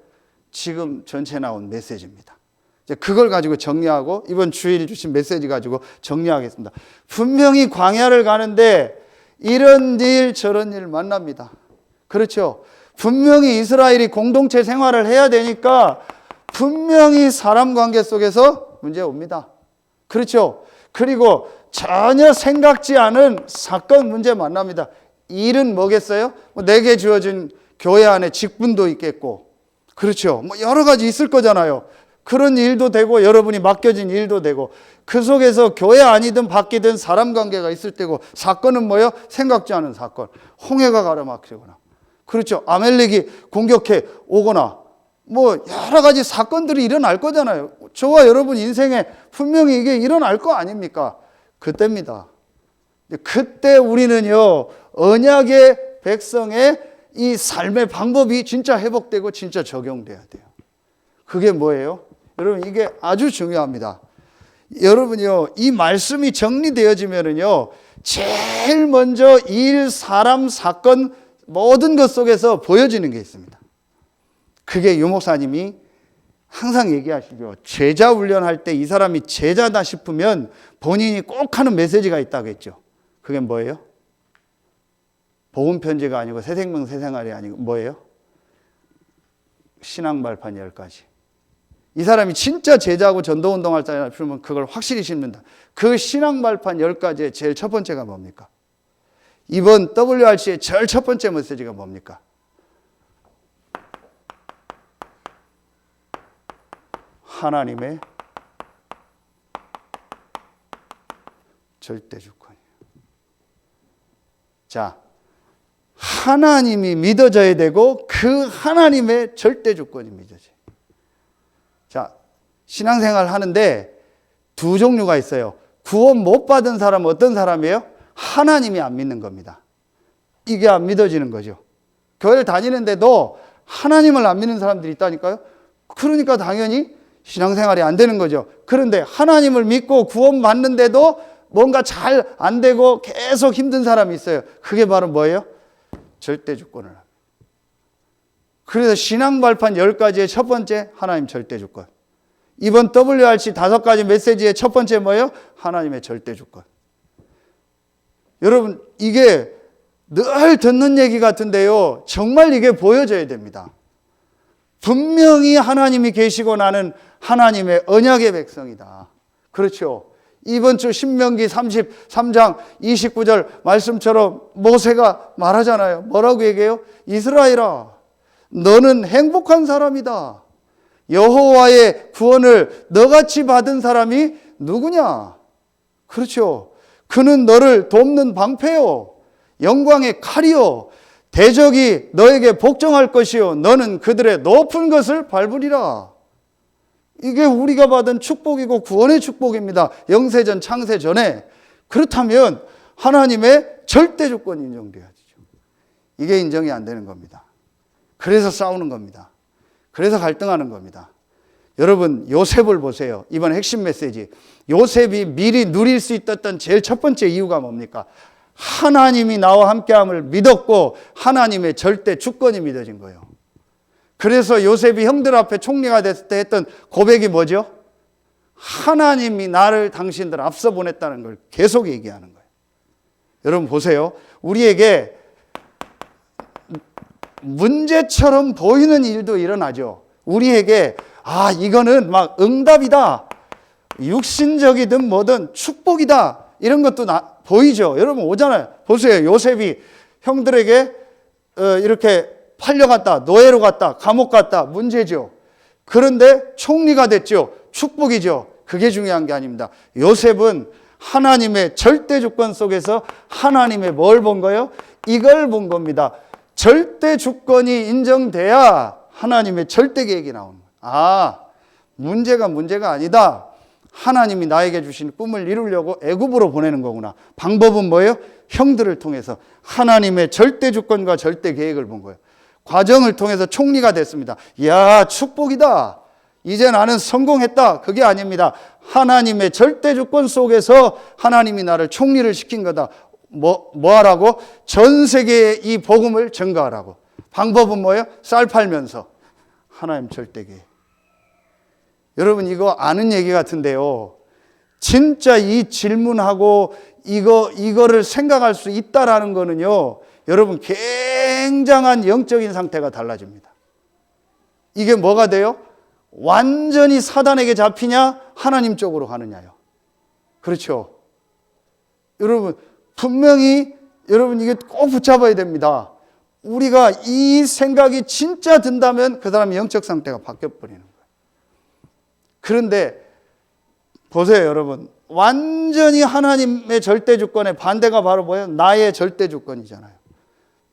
지금 전체 나온 메시지입니다. 이제 그걸 가지고 정리하고 이번 주일 주신 메시지 가지고 정리하겠습니다. 분명히 광야를 가는데 이런 일 저런 일 만납니다. 그렇죠? 분명히 이스라엘이 공동체 생활을 해야 되니까 분명히 사람 관계 속에서 문제 옵니다. 그렇죠? 그리고 전혀 생각지 않은 사건 문제 만납니다. 일은 뭐겠어요? 내게 주어진 교회 안에 직분도 있겠고, 그렇죠? 여러 가지 있을 거잖아요. 그런 일도 되고 여러분이 맡겨진 일도 되고 그 속에서 교회 아니든 밖이든 사람 관계가 있을 때고, 사건은 뭐예요? 생각지 않은 사건. 홍해가 가로막히거나, 그렇죠? 아멜렉이 공격해 오거나 여러 가지 사건들이 일어날 거잖아요. 저와 여러분 인생에 분명히 이게 일어날 거 아닙니까? 그때입니다. 그때 우리는요 언약의 백성의 이 삶의 방법이 진짜 회복되고 진짜 적용돼야 돼요. 그게 뭐예요? 여러분 이게 아주 중요합니다. 여러분요 이 말씀이 정리되어지면은요 제일 먼저 일, 사람, 사건 모든 것 속에서 보여지는 게 있습니다. 그게 유 목사님이 항상 얘기하시죠. 제자 훈련할 때 이 사람이 제자다 싶으면 본인이 꼭 하는 메시지가 있다고 했죠. 그게 뭐예요? 복음 편지가 아니고 새생명 새생활이 아니고 뭐예요? 신앙 발판 10가지. 이 사람이 진짜 제자하고 전도운동할 사람이면 그걸 확실히 심는다. 그 신앙 발판 10가지의 제일 첫 번째가 뭡니까? 이번 WRC의 제일 첫 번째 메시지가 뭡니까? 하나님의 절대 주권이에요. 자, 하나님이 믿어져야 되고 그 하나님의 절대 주권이 믿어져요. 자, 신앙생활 하는데 두 종류가 있어요. 구원 못 받은 사람은 어떤 사람이에요? 하나님이 안 믿는 겁니다. 이게 안 믿어지는 거죠. 교회를 다니는데도 하나님을 안 믿는 사람들이 있다니까요. 그러니까 당연히 신앙생활이 안 되는 거죠. 그런데 하나님을 믿고 구원 받는데도 뭔가 잘 안 되고 계속 힘든 사람이 있어요. 그게 바로 뭐예요? 절대 주권을 합니다. 그래서 신앙 발판 10가지의 첫 번째, 하나님 절대 주권. 이번 WRC 5가지 메시지의 첫 번째 뭐예요? 하나님의 절대 주권. 여러분, 이게 늘 듣는 얘기 같은데요. 정말 이게 보여져야 됩니다. 분명히 하나님이 계시고 나는 하나님의 언약의 백성이다. 그렇죠. 이번 주 신명기 33장 29절 말씀처럼 모세가 말하잖아요. 뭐라고 얘기해요? 이스라엘아, 너는 행복한 사람이다. 여호와의 구원을 너같이 받은 사람이 누구냐? 그렇죠. 그는 너를 돕는 방패요, 영광의 칼이요, 대적이 너에게 복종할 것이요, 너는 그들의 높은 것을 밟으리라. 이게 우리가 받은 축복이고 구원의 축복입니다. 영세전 창세전에. 그렇다면 하나님의 절대 조건이 인정돼야죠. 이게 인정이 안 되는 겁니다. 그래서 싸우는 겁니다. 그래서 갈등하는 겁니다. 여러분, 요셉을 보세요. 이번 핵심 메시지. 요셉이 미리 누릴 수 있었던 제일 첫 번째 이유가 뭡니까? 하나님이 나와 함께함을 믿었고 하나님의 절대 주권이 믿어진 거예요. 그래서 요셉이 형들 앞에 총리가 됐을 때 했던 고백이 뭐죠? 하나님이 나를 당신들 앞서 보냈다는 걸 계속 얘기하는 거예요. 여러분 보세요. 우리에게 문제처럼 보이는 일도 일어나죠. 우리에게 이거는 막 응답이다, 육신적이든 뭐든 축복이다, 이런 것도 보이죠. 여러분 오잖아요. 보세요. 요셉이 형들에게 이렇게 팔려갔다, 노예로 갔다, 감옥 갔다, 문제죠. 그런데 총리가 됐죠. 축복이죠. 그게 중요한 게 아닙니다. 요셉은 하나님의 절대 주권 속에서 하나님의 뭘 본 거예요? 이걸 본 겁니다. 절대 주권이 인정돼야 하나님의 절대 계획이 나오는 거예요. 문제가 아니다. 하나님이 나에게 주신 꿈을 이루려고 애굽으로 보내는 거구나. 방법은 뭐예요? 형들을 통해서 하나님의 절대 주권과 절대 계획을 본 거예요. 과정을 통해서 총리가 됐습니다. 이야, 축복이다. 이제 나는 성공했다. 그게 아닙니다. 하나님의 절대 주권 속에서 하나님이 나를 총리를 시킨 거다. 뭐 하라고? 전 세계에 이 복음을 전가하라고. 방법은 뭐예요? 쌀 팔면서. 하나님 절대 계획. 여러분 이거 아는 얘기 같은데요. 진짜 이 질문하고 이거를 생각할 수 있다라는 거는요. 여러분 굉장한 영적인 상태가 달라집니다. 이게 뭐가 돼요? 완전히 사단에게 잡히냐? 하나님 쪽으로 가느냐요. 그렇죠. 여러분 분명히 여러분 이게 꼭 붙잡아야 됩니다. 우리가 이 생각이 진짜 든다면 그 사람의 영적 상태가 바뀌어버리는 거예요. 그런데 보세요 여러분. 완전히 하나님의 절대 주권의 반대가 바로 뭐예요? 나의 절대 주권이잖아요.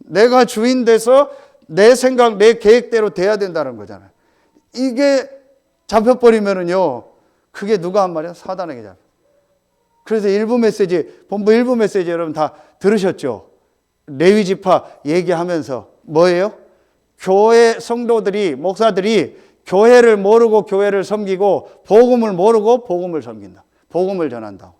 내가 주인 돼서 내 생각, 내 계획대로 돼야 된다는 거잖아요. 이게 잡혀버리면은요, 그게 누가 한 말이야? 사단에게 잡혀. 그래서 본부 일부 메시지 여러분 다 들으셨죠? 레위 지파 얘기하면서 뭐예요? 교회 성도들이, 목사들이 교회를 모르고 교회를 섬기고 복음을 모르고 복음을 섬긴다. 복음을 전한다고.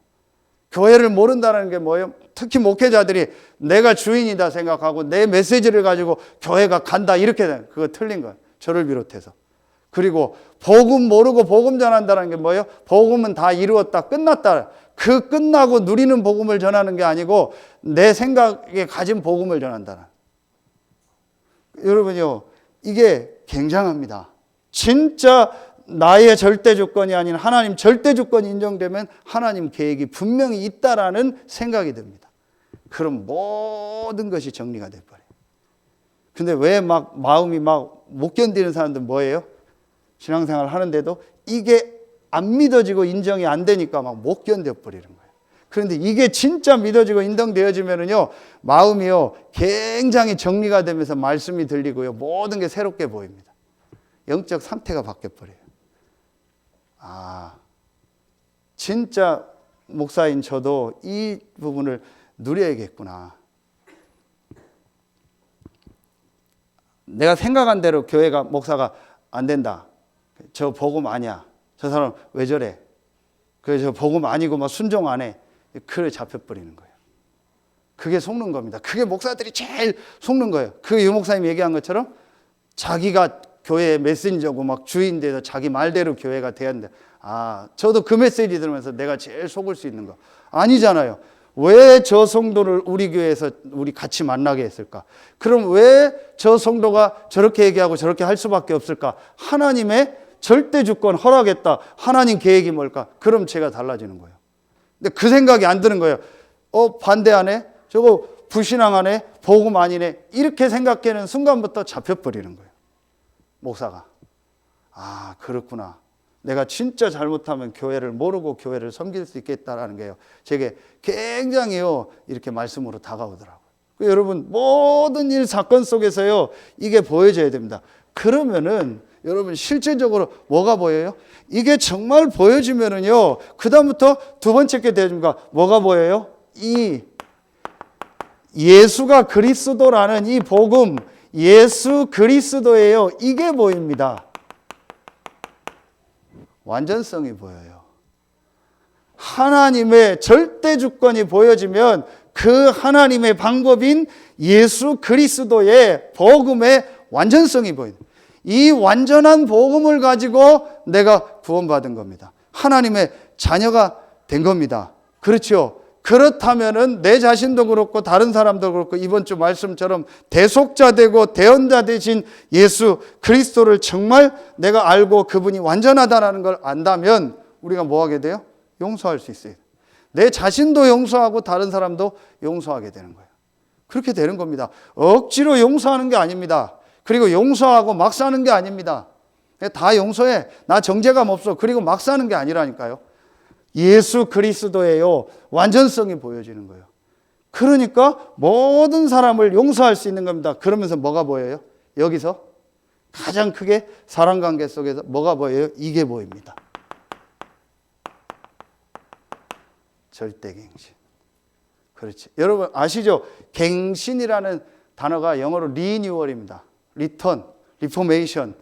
교회를 모른다는 게 뭐예요? 특히 목회자들이 내가 주인이다 생각하고 내 메시지를 가지고 교회가 간다 이렇게 되는, 그거 틀린 거예요. 저를 비롯해서. 그리고 복음 모르고 복음 전한다는 게 뭐예요? 복음은 다 이루었다, 끝났다. 그 끝나고 누리는 복음을 전하는 게 아니고 내 생각에 가진 복음을 전한다. 여러분요, 이게 굉장합니다. 진짜 나의 절대 조건이 아닌 하나님 절대 조건이 인정되면 하나님 계획이 분명히 있다라는 생각이 듭니다. 그럼 모든 것이 정리가 돼버려요. 근데 왜 막 마음이 막 못 견디는 사람들은 뭐예요? 신앙생활 하는데도 이게 안 믿어지고 인정이 안 되니까 막 못 견뎌버리는 거예요. 그런데 이게 진짜 믿어지고 인정되어지면은요, 마음이요, 굉장히 정리가 되면서 말씀이 들리고요, 모든 게 새롭게 보입니다. 영적 상태가 바뀌어버려요. 아, 진짜 목사인 저도 이 부분을 누려야겠구나. 내가 생각한 대로 교회가, 목사가 안 된다. 저 복음 아니야. 저 사람 왜 저래? 그래서 저 복음 아니고 막 순종 안 해. 그래 잡혀버리는 거예요. 그게 속는 겁니다. 그게 목사들이 제일 속는 거예요. 그 유 목사님이 얘기한 것처럼 자기가 교회의 메신저고 막 주인 돼서 자기 말대로 교회가 돼야 한다. 아, 저도 그 메시지 들으면서 내가 제일 속을 수 있는 거. 아니잖아요. 왜 저 성도를 우리 교회에서 우리 같이 만나게 했을까? 그럼 왜 저 성도가 저렇게 얘기하고 저렇게 할 수밖에 없을까? 하나님의 절대 주권 허락했다. 하나님 계획이 뭘까? 그럼 제가 달라지는 거예요. 근데 그 생각이 안 드는 거예요. 반대하네? 저거 불신앙하네? 복음 아니네? 이렇게 생각하는 순간부터 잡혀버리는 거예요. 목사가. 아, 그렇구나. 내가 진짜 잘못하면 교회를 모르고 교회를 섬길 수 있겠다라는 게요, 제게 굉장히요, 이렇게 말씀으로 다가오더라고요. 여러분, 모든 일 사건 속에서요, 이게 보여져야 됩니다. 그러면은 여러분 실제적으로 뭐가 보여요? 이게 정말 보여지면은요, 그다음부터 두 번째 게 되어집니까? 뭐가 보여요? 이 예수가 그리스도라는 이 복음, 예수 그리스도예요. 이게 보입니다. 완전성이 보여요. 하나님의 절대 주권이 보여지면 그 하나님의 방법인 예수 그리스도의 복음의 완전성이 보입니다. 이 완전한 복음을 가지고 내가 구원받은 겁니다. 하나님의 자녀가 된 겁니다. 그렇죠? 그렇다면은 내 자신도 그렇고 다른 사람도 그렇고 이번 주 말씀처럼 대속자 되고 대언자 되신 예수 그리스도를 정말 내가 알고 그분이 완전하다는 걸 안다면 우리가 뭐 하게 돼요? 용서할 수 있어요. 내 자신도 용서하고 다른 사람도 용서하게 되는 거예요. 그렇게 되는 겁니다. 억지로 용서하는 게 아닙니다. 그리고 용서하고 막 사는 게 아닙니다. 다 용서해. 나 정죄감 없어. 그리고 막 사는 게 아니라니까요. 예수 그리스도예요. 완전성이 보여지는 거예요. 그러니까 모든 사람을 용서할 수 있는 겁니다. 그러면서 뭐가 보여요? 여기서 가장 크게 사랑관계 속에서 뭐가 보여요? 이게 보입니다. 절대갱신. 그렇지. 여러분 아시죠? 갱신이라는 단어가 영어로 리뉴얼입니다. 리턴, 리포메이션,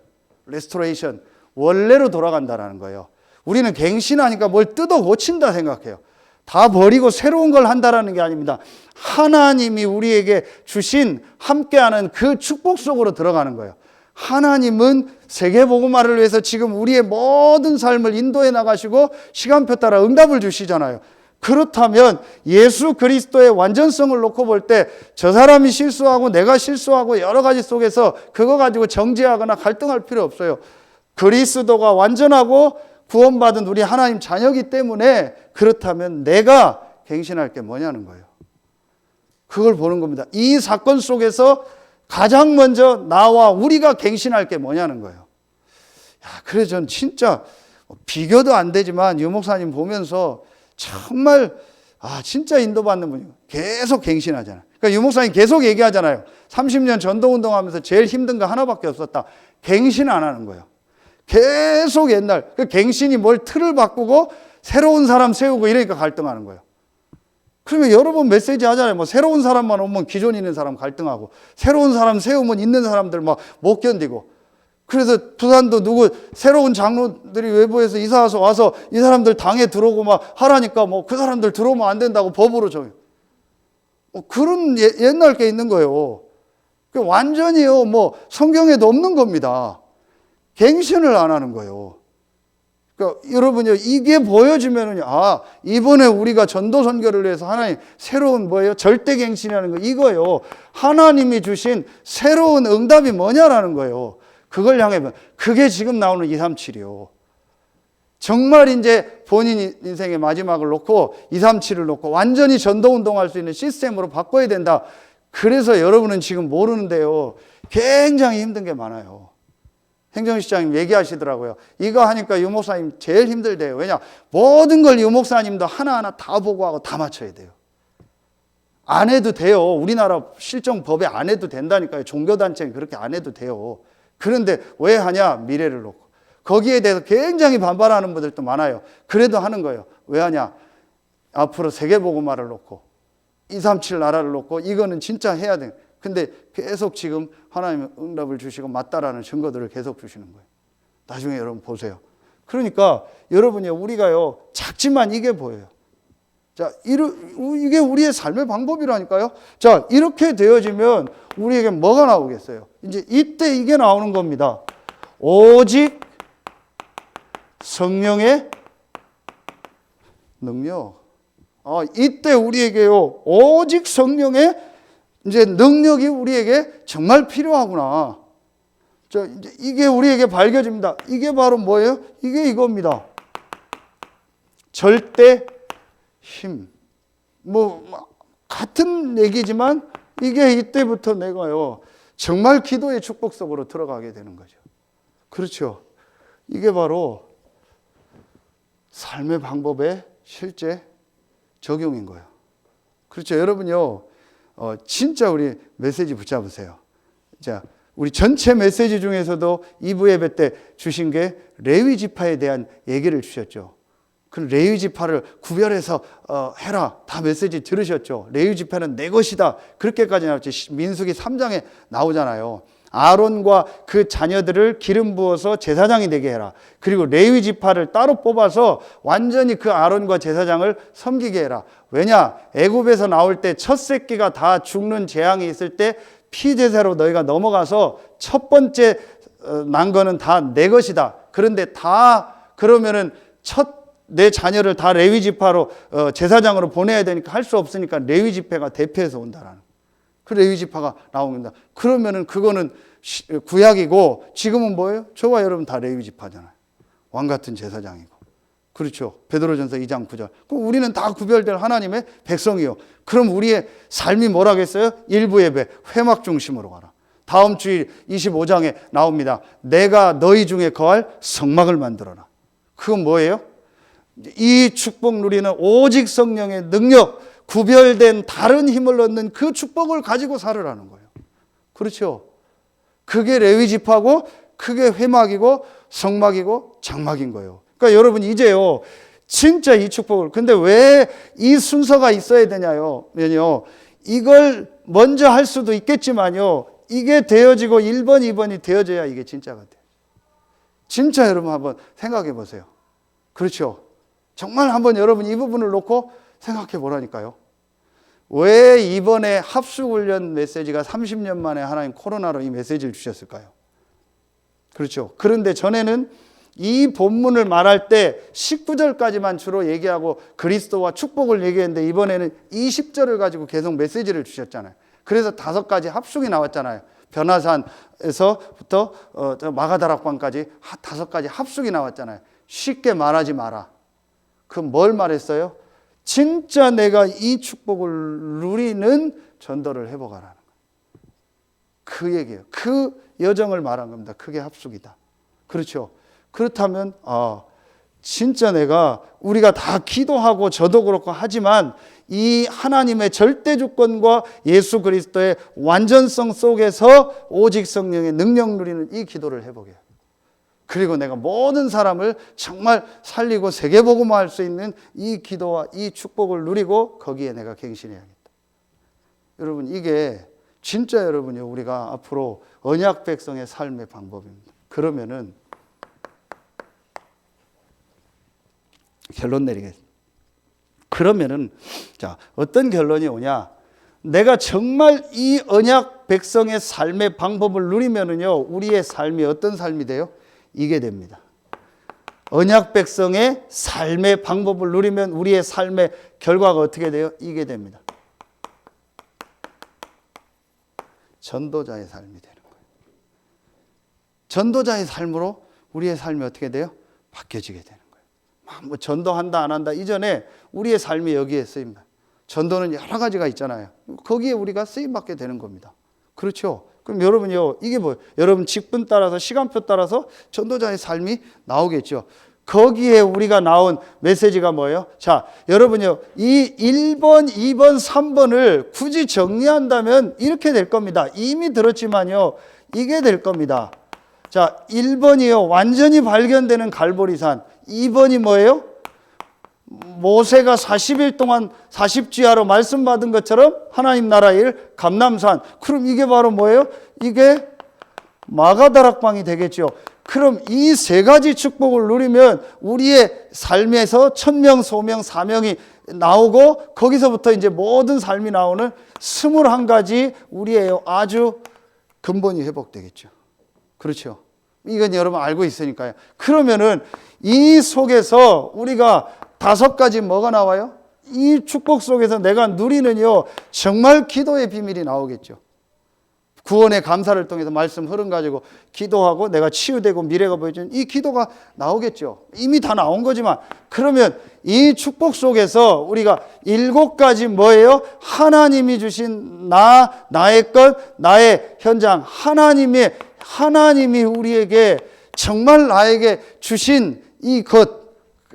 레스토레이션. 원래로 돌아간다는 거예요. 우리는 갱신하니까 뭘 뜯어 고친다 생각해요. 다 버리고 새로운 걸 한다는 게 아닙니다. 하나님이 우리에게 주신 함께하는 그 축복 속으로 들어가는 거예요. 하나님은 세계복음화를 위해서 지금 우리의 모든 삶을 인도해 나가시고 시간표 따라 응답을 주시잖아요. 그렇다면 예수 그리스도의 완전성을 놓고 볼 때 저 사람이 실수하고 내가 실수하고 여러 가지 속에서 그거 가지고 정죄하거나 갈등할 필요 없어요. 그리스도가 완전하고 구원받은 우리 하나님 자녀이기 때문에 그렇다면 내가 갱신할 게 뭐냐는 거예요. 그걸 보는 겁니다. 이 사건 속에서 가장 먼저 나와 우리가 갱신할 게 뭐냐는 거예요. 야, 그래서 전 진짜 비교도 안 되지만 유 목사님 보면서 정말 진짜 인도받는 분이에요. 계속 갱신하잖아요. 그러니까 유 목사님 계속 얘기하잖아요. 30년 전도운동하면서 제일 힘든 거 하나밖에 없었다. 갱신 안 하는 거예요. 계속 옛날 그 갱신이 뭘 틀을 바꾸고 새로운 사람 세우고 이러니까 갈등하는 거예요. 그러면 여러 번 메시지 하잖아요. 뭐 새로운 사람만 오면 기존 있는 사람 갈등하고 새로운 사람 세우면 있는 사람들 막 못 견디고. 그래서 부산도 누구 새로운 장로들이 외부에서 이사 와서 이 사람들 당에 들어오고 막 하라니까 뭐 그 사람들 들어오면 안 된다고 법으로 정해요. 그런 옛날 게 있는 거예요. 완전히요 뭐 성경에도 없는 겁니다. 갱신을 안 하는 거예요. 그러니까 여러분요, 이게 보여지면은요, 이번에 우리가 전도 선교를 위해서 하나님 새로운 뭐예요? 절대 갱신이라는 거 이거요. 하나님이 주신 새로운 응답이 뭐냐라는 거예요. 그걸 향해 그게 지금 나오는 237이요. 정말 이제 본인 인생의 마지막을 놓고 237을 놓고 완전히 전도운동할 수 있는 시스템으로 바꿔야 된다. 그래서 여러분은 지금 모르는데요. 굉장히 힘든 게 많아요. 행정시장님 얘기하시더라고요. 이거 하니까 유 목사님 제일 힘들대요. 왜냐? 모든 걸 유 목사님도 하나하나 다 보고하고 다 맞춰야 돼요. 안 해도 돼요. 우리나라 실정법에 안 해도 된다니까요. 종교단체는 그렇게 안 해도 돼요. 그런데 왜 하냐? 미래를 놓고. 거기에 대해서 굉장히 반발하는 분들도 많아요. 그래도 하는 거예요. 왜 하냐? 앞으로 세계복음화를 놓고 237 나라를 놓고 이거는 진짜 해야 돼. 근데 계속 지금 하나님 응답을 주시고 맞다라는 증거들을 계속 주시는 거예요. 나중에 여러분 보세요. 그러니까 여러분이 우리가요 작지만 이게 보여요. 자, 이게 우리의 삶의 방법이라니까요. 자, 이렇게 되어지면 우리에게 뭐가 나오겠어요? 이제 이때 이게 나오는 겁니다. 오직 성령의 능력. 이때 우리에게요, 오직 성령의 이제 능력이 우리에게 정말 필요하구나. 이제 이게 우리에게 밝혀집니다. 이게 바로 뭐예요? 이게 이겁니다. 절대 힘. 같은 얘기지만 이게 이때부터 내가요, 정말 기도의 축복 속으로 들어가게 되는 거죠. 그렇죠. 이게 바로 삶의 방법의 실제 적용인 거예요. 그렇죠. 여러분요, 진짜 우리 메시지 붙잡으세요. 자, 우리 전체 메시지 중에서도 2부 예배 때 주신 게 레위 지파에 대한 얘기를 주셨죠. 그 레위 지파를 구별해서 해라. 다 메시지 들으셨죠. 레위 지파는 내 것이다. 그렇게까지 나왔지. 민수기 3장에 나오잖아요. 아론과 그 자녀들을 기름 부어서 제사장이 되게 해라. 그리고 레위 지파를 따로 뽑아서 완전히 그 아론과 제사장을 섬기게 해라. 왜냐? 애굽에서 나올 때 첫 새끼가 다 죽는 재앙이 있을 때 피제사로 너희가 넘어가서 첫 번째 난 거는 다 내 것이다. 그런데 다 그러면은 내 자녀를 다 레위 지파로 제사장으로 보내야 되니까 할 수 없으니까 레위 지파가 대표해서 온다라는. 그 레위 지파가 나옵니다. 그러면은 그거는 구약이고 지금은 뭐예요? 저와 여러분 다 레위 지파잖아요. 왕 같은 제사장이고. 그렇죠. 베드로전서 2장 9절. 그럼 우리는 다 구별될 하나님의 백성이요. 그럼 우리의 삶이 뭐라겠어요? 일부 예배, 회막 중심으로 가라. 다음 주일 25장에 나옵니다. 내가 너희 중에 거할 성막을 만들어라. 그건 뭐예요? 이 축복 누리는 오직 성령의 능력, 구별된 다른 힘을 얻는 그 축복을 가지고 살으라는 거예요. 그렇죠. 그게 레위 지파고 그게 회막이고 성막이고 장막인 거예요. 그러니까 여러분 이제요 진짜 이 축복을, 근데 왜 이 순서가 있어야 되냐요? 이걸 먼저 할 수도 있겠지만요, 이게 되어지고 1번, 2번이 되어져야 이게 진짜가 돼요. 진짜 여러분 한번 생각해 보세요. 그렇죠. 정말 한번 여러분 이 부분을 놓고 생각해 보라니까요. 왜 이번에 합숙훈련 메시지가 30년 만에 하나님 코로나로 이 메시지를 주셨을까요? 그렇죠. 그런데 전에는 이 본문을 말할 때 19절까지만 주로 얘기하고 그리스도와 축복을 얘기했는데 이번에는 20절을 가지고 계속 메시지를 주셨잖아요. 그래서 5가지 합숙이 나왔잖아요. 변화산에서부터 마가다락방까지 5가지 합숙이 나왔잖아요. 쉽게 말하지 마라. 그럼 뭘 말했어요? 진짜 내가 이 축복을 누리는 전도를 해보가라는 거예요. 그 얘기예요. 그 여정을 말한 겁니다. 그게 합숙이다. 그렇죠. 그렇다면 진짜 우리가 다 기도하고 저도 그렇고 하지만 이 하나님의 절대 주권과 예수 그리스도의 완전성 속에서 오직 성령의 능력 누리는 이 기도를 해보게 해요. 그리고 내가 모든 사람을 정말 살리고 세계복음화할 수 있는 이 기도와 이 축복을 누리고 거기에 내가 갱신해야겠다. 여러분 이게 진짜 여러분요 우리가 앞으로 언약 백성의 삶의 방법입니다. 그러면은 결론 내리겠습니다. 그러면은 자 어떤 결론이 오냐? 내가 정말 이 언약 백성의 삶의 방법을 누리면은요 우리의 삶이 어떤 삶이 돼요? 이게 됩니다. 언약 백성의 삶의 방법을 누리면 우리의 삶의 결과가 어떻게 돼요? 이게 됩니다. 전도자의 삶이 되는 거예요. 전도자의 삶으로 우리의 삶이 어떻게 돼요? 바뀌어지게 되는 거예요. 뭐 전도한다 안 한다 이전에 우리의 삶이 여기에 쓰입니다. 전도는 여러 가지가 있잖아요. 거기에 우리가 쓰임받게 되는 겁니다. 그렇죠? 그럼 여러분요, 이게 뭐예요? 여러분 직분 따라서 시간표 따라서 전도자의 삶이 나오겠죠. 거기에 우리가 나온 메시지가 뭐예요? 자, 여러분요, 이 1번, 2번, 3번을 굳이 정리한다면 이렇게 될 겁니다. 이미 들었지만요, 이게 될 겁니다. 자, 1번이요, 완전히 발견되는 갈보리산. 2번이 뭐예요? 모세가 40일 동안 40지하로 말씀받은 것처럼 하나님 나라의 일, 감람산. 그럼 이게 바로 뭐예요? 이게 마가다락방이 되겠죠. 그럼 이 세 가지 축복을 누리면 우리의 삶에서 천명, 소명, 사명이 나오고 거기서부터 이제 모든 삶이 나오는 21가지 우리의 아주 근본이 회복되겠죠. 그렇죠. 이건 여러분 알고 있으니까요. 그러면은 이 속에서 우리가 5가지 뭐가 나와요? 이 축복 속에서 내가 누리는요, 정말 기도의 비밀이 나오겠죠. 구원의 감사를 통해서 말씀 흐름 가지고 기도하고 내가 치유되고 미래가 보여지는 이 기도가 나오겠죠. 이미 다 나온 거지만 그러면 이 축복 속에서 우리가 7가지 뭐예요? 하나님이 주신 나의 것, 나의 현장, 하나님이 우리에게 정말 나에게 주신 이 것,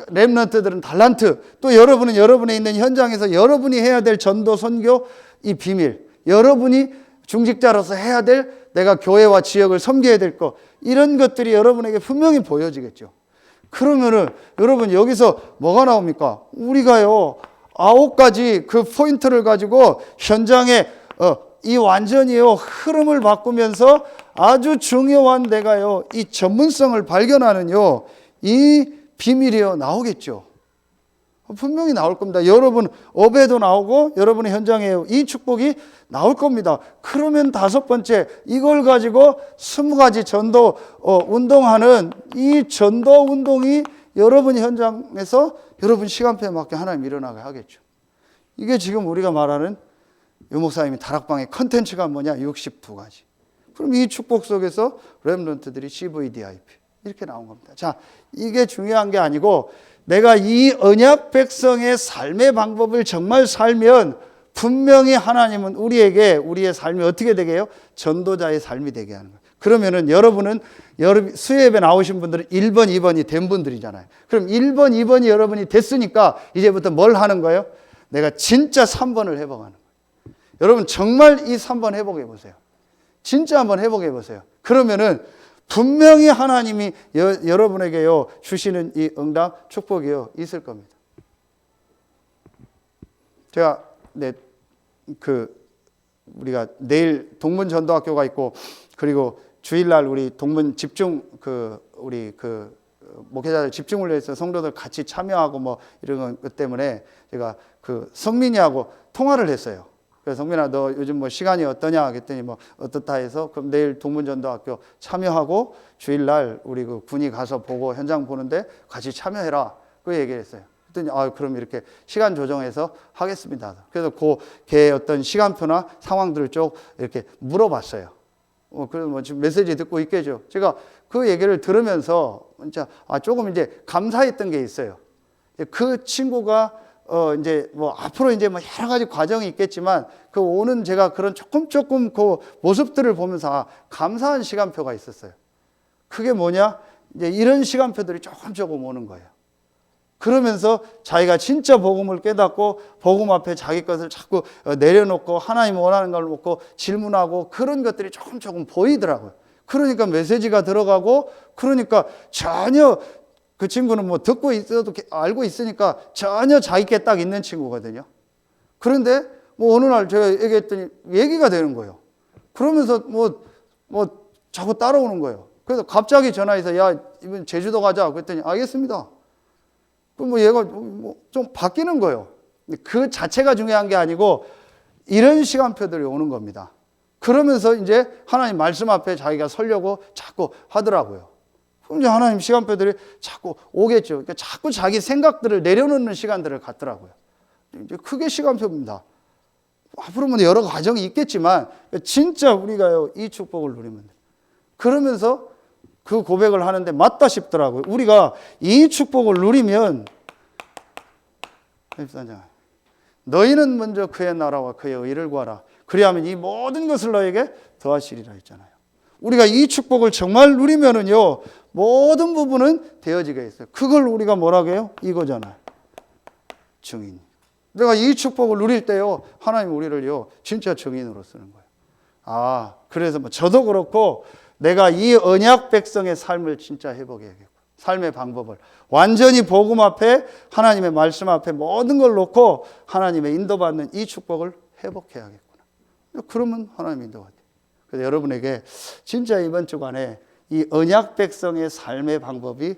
렘넌트들은 달란트, 또 여러분은 여러분의 있는 현장에서 여러분이 해야 될 전도, 선교, 이 비밀, 여러분이 중직자로서 해야 될 내가 교회와 지역을 섬겨야 될 것, 이런 것들이 여러분에게 분명히 보여지겠죠. 그러면은 여러분 여기서 뭐가 나옵니까? 우리가요 9가지 그 포인트를 가지고 현장에 이 완전히요 흐름을 바꾸면서 아주 중요한 내가요 이 전문성을 발견하는요 이 비밀이요 나오겠죠. 분명히 나올 겁니다. 여러분 업에도 나오고 여러분의 현장에 이 축복이 나올 겁니다. 그러면 5번째, 이걸 가지고 20가지 전도 운동하는 이 전도 운동이 여러분 현장에서 여러분 시간표에 맞게 하나님 일어나게 하겠죠. 이게 지금 우리가 말하는 유 목사님이 다락방의 컨텐츠가 뭐냐? 62가지. 그럼 이 축복 속에서 렘넌트들이 CVDIP 이렇게 나온 겁니다. 자, 이게 중요한 게 아니고 내가 이 언약 백성의 삶의 방법을 정말 살면 분명히 하나님은 우리에게 우리의 삶이 어떻게 되게 해요? 전도자의 삶이 되게 하는 거예요. 그러면은 여러분은 수요예배 나오신 분들은 1번, 2번이 된 분들이잖아요. 그럼 1번, 2번이 여러분이 됐으니까 이제부터 뭘 하는 거예요? 내가 진짜 3번을 회복하는 거예요. 여러분 정말 이 3번 회복해 보세요. 진짜 한번 회복해 보세요. 그러면은 분명히 하나님이 여러분에게요 주시는 이 응답 축복이요 있을 겁니다. 제가 우리가 내일 동문 전도학교가 있고 그리고 주일날 우리 동문 집중 우리 목회자들 집중을 위해서 성도들 같이 참여하고 뭐 이런 것 때문에 제가 성민이하고 통화를 했어요. 그래서 성민아 너 요즘 뭐 시간이 어떠냐 그랬더니 뭐 어떻다 해서 그럼 내일 동문전도학교 참여하고 주일날 우리 군이 가서 보고 현장 보는데 같이 참여해라 그 얘기를 했어요. 그랬더니 그럼 이렇게 시간 조정해서 하겠습니다. 그래서 걔의 어떤 시간표나 상황들을 쭉 이렇게 물어봤어요. 그래서 뭐 지금 메시지 듣고 있겠죠. 제가 그 얘기를 들으면서 진짜 조금 이제 감사했던 게 있어요. 그 친구가 이제 뭐 앞으로 이제 뭐 여러 가지 과정이 있겠지만 오는 제가 그런 조금 그 모습들을 보면서 감사한 시간표가 있었어요. 그게 뭐냐? 이제 이런 시간표들이 조금 오는 거예요. 그러면서 자기가 진짜 복음을 깨닫고 복음 앞에 자기 것을 자꾸 내려놓고 하나님 원하는 걸 놓고 질문하고 그런 것들이 조금 보이더라고요. 그러니까 메시지가 들어가고 그러니까 전혀 그 친구는 뭐 듣고 있어도 알고 있으니까 전혀 자기께 딱 있는 친구거든요. 그런데 뭐 어느 날 제가 얘기했더니 얘기가 되는 거예요. 그러면서 뭐 자꾸 따라오는 거예요. 그래서 갑자기 전화해서 야 이번 제주도 가자 그랬더니 알겠습니다. 그럼 뭐 얘가 좀 바뀌는 거예요. 그 자체가 중요한 게 아니고 이런 시간표들이 오는 겁니다. 그러면서 이제 하나님 말씀 앞에 자기가 서려고 자꾸 하더라고요. 그럼 이제 하나님 시간표들이 자꾸 오겠죠. 그러니까 자꾸 자기 생각들을 내려놓는 시간들을 갖더라고요. 이제 그게 시간표입니다. 앞으로는 여러 과정이 있겠지만 진짜 우리가요 이 축복을 누리면 돼요. 그러면서 그 고백을 하는데 맞다 싶더라고요. 우리가 이 축복을 누리면, 너희는 먼저 그의 나라와 그의 의를 구하라. 그리하면 이 모든 것을 너에게 더하시리라 했잖아요. 우리가 이 축복을 정말 누리면은요, 모든 부분은 되어지게 있어요. 그걸 우리가 뭐라고 해요? 이거잖아요. 증인. 내가 이 축복을 누릴 때요, 하나님 우리를요, 진짜 증인으로 쓰는 거예요. 아, 그래서 뭐 저도 그렇고, 내가 이 언약 백성의 삶을 진짜 회복해야겠고, 삶의 방법을 완전히 복음 앞에, 하나님의 말씀 앞에 모든 걸 놓고 하나님의 인도받는 이 축복을 회복해야겠구나. 그러면 하나님 인도가 돼요. 그래서 여러분에게 진짜 이번 주간에 이 언약 백성의 삶의 방법이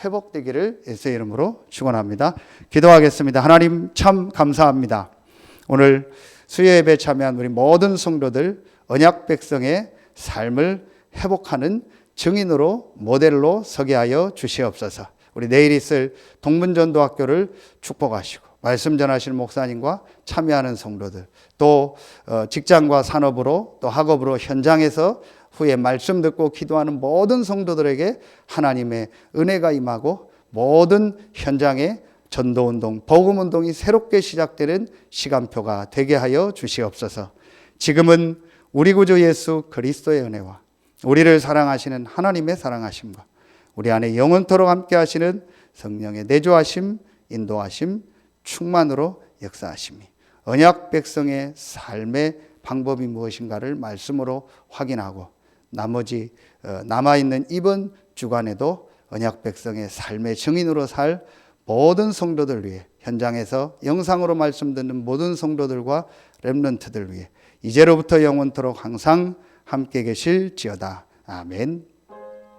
회복되기를 예수의 이름으로 축원합니다. 기도하겠습니다. 하나님 참 감사합니다. 오늘 수요예배 참여한 우리 모든 성도들 언약 백성의 삶을 회복하는 증인으로 모델로 서게 하여 주시옵소서. 우리 내일 있을 동문전도학교를 축복하시고 말씀 전하시는 목사님과 참여하는 성도들, 또 직장과 산업으로 또 학업으로 현장에서 후에 말씀 듣고 기도하는 모든 성도들에게 하나님의 은혜가 임하고 모든 현장에 전도운동, 복음운동이 새롭게 시작되는 시간표가 되게 하여 주시옵소서. 지금은 우리 구주 예수 그리스도의 은혜와 우리를 사랑하시는 하나님의 사랑하심과 우리 안에 영원토록 함께 하시는 성령의 내주하심, 인도하심, 충만으로 역사하심이 언약 백성의 삶의 방법이 무엇인가를 말씀으로 확인하고 나머지 남아있는 이번 주간에도 언약 백성의 삶의 증인으로 살 모든 성도들 위해, 현장에서 영상으로 말씀 듣는 모든 성도들과 렘넌트들 위해 이제로부터 영원토록 항상 함께 계실지어다. 아멘.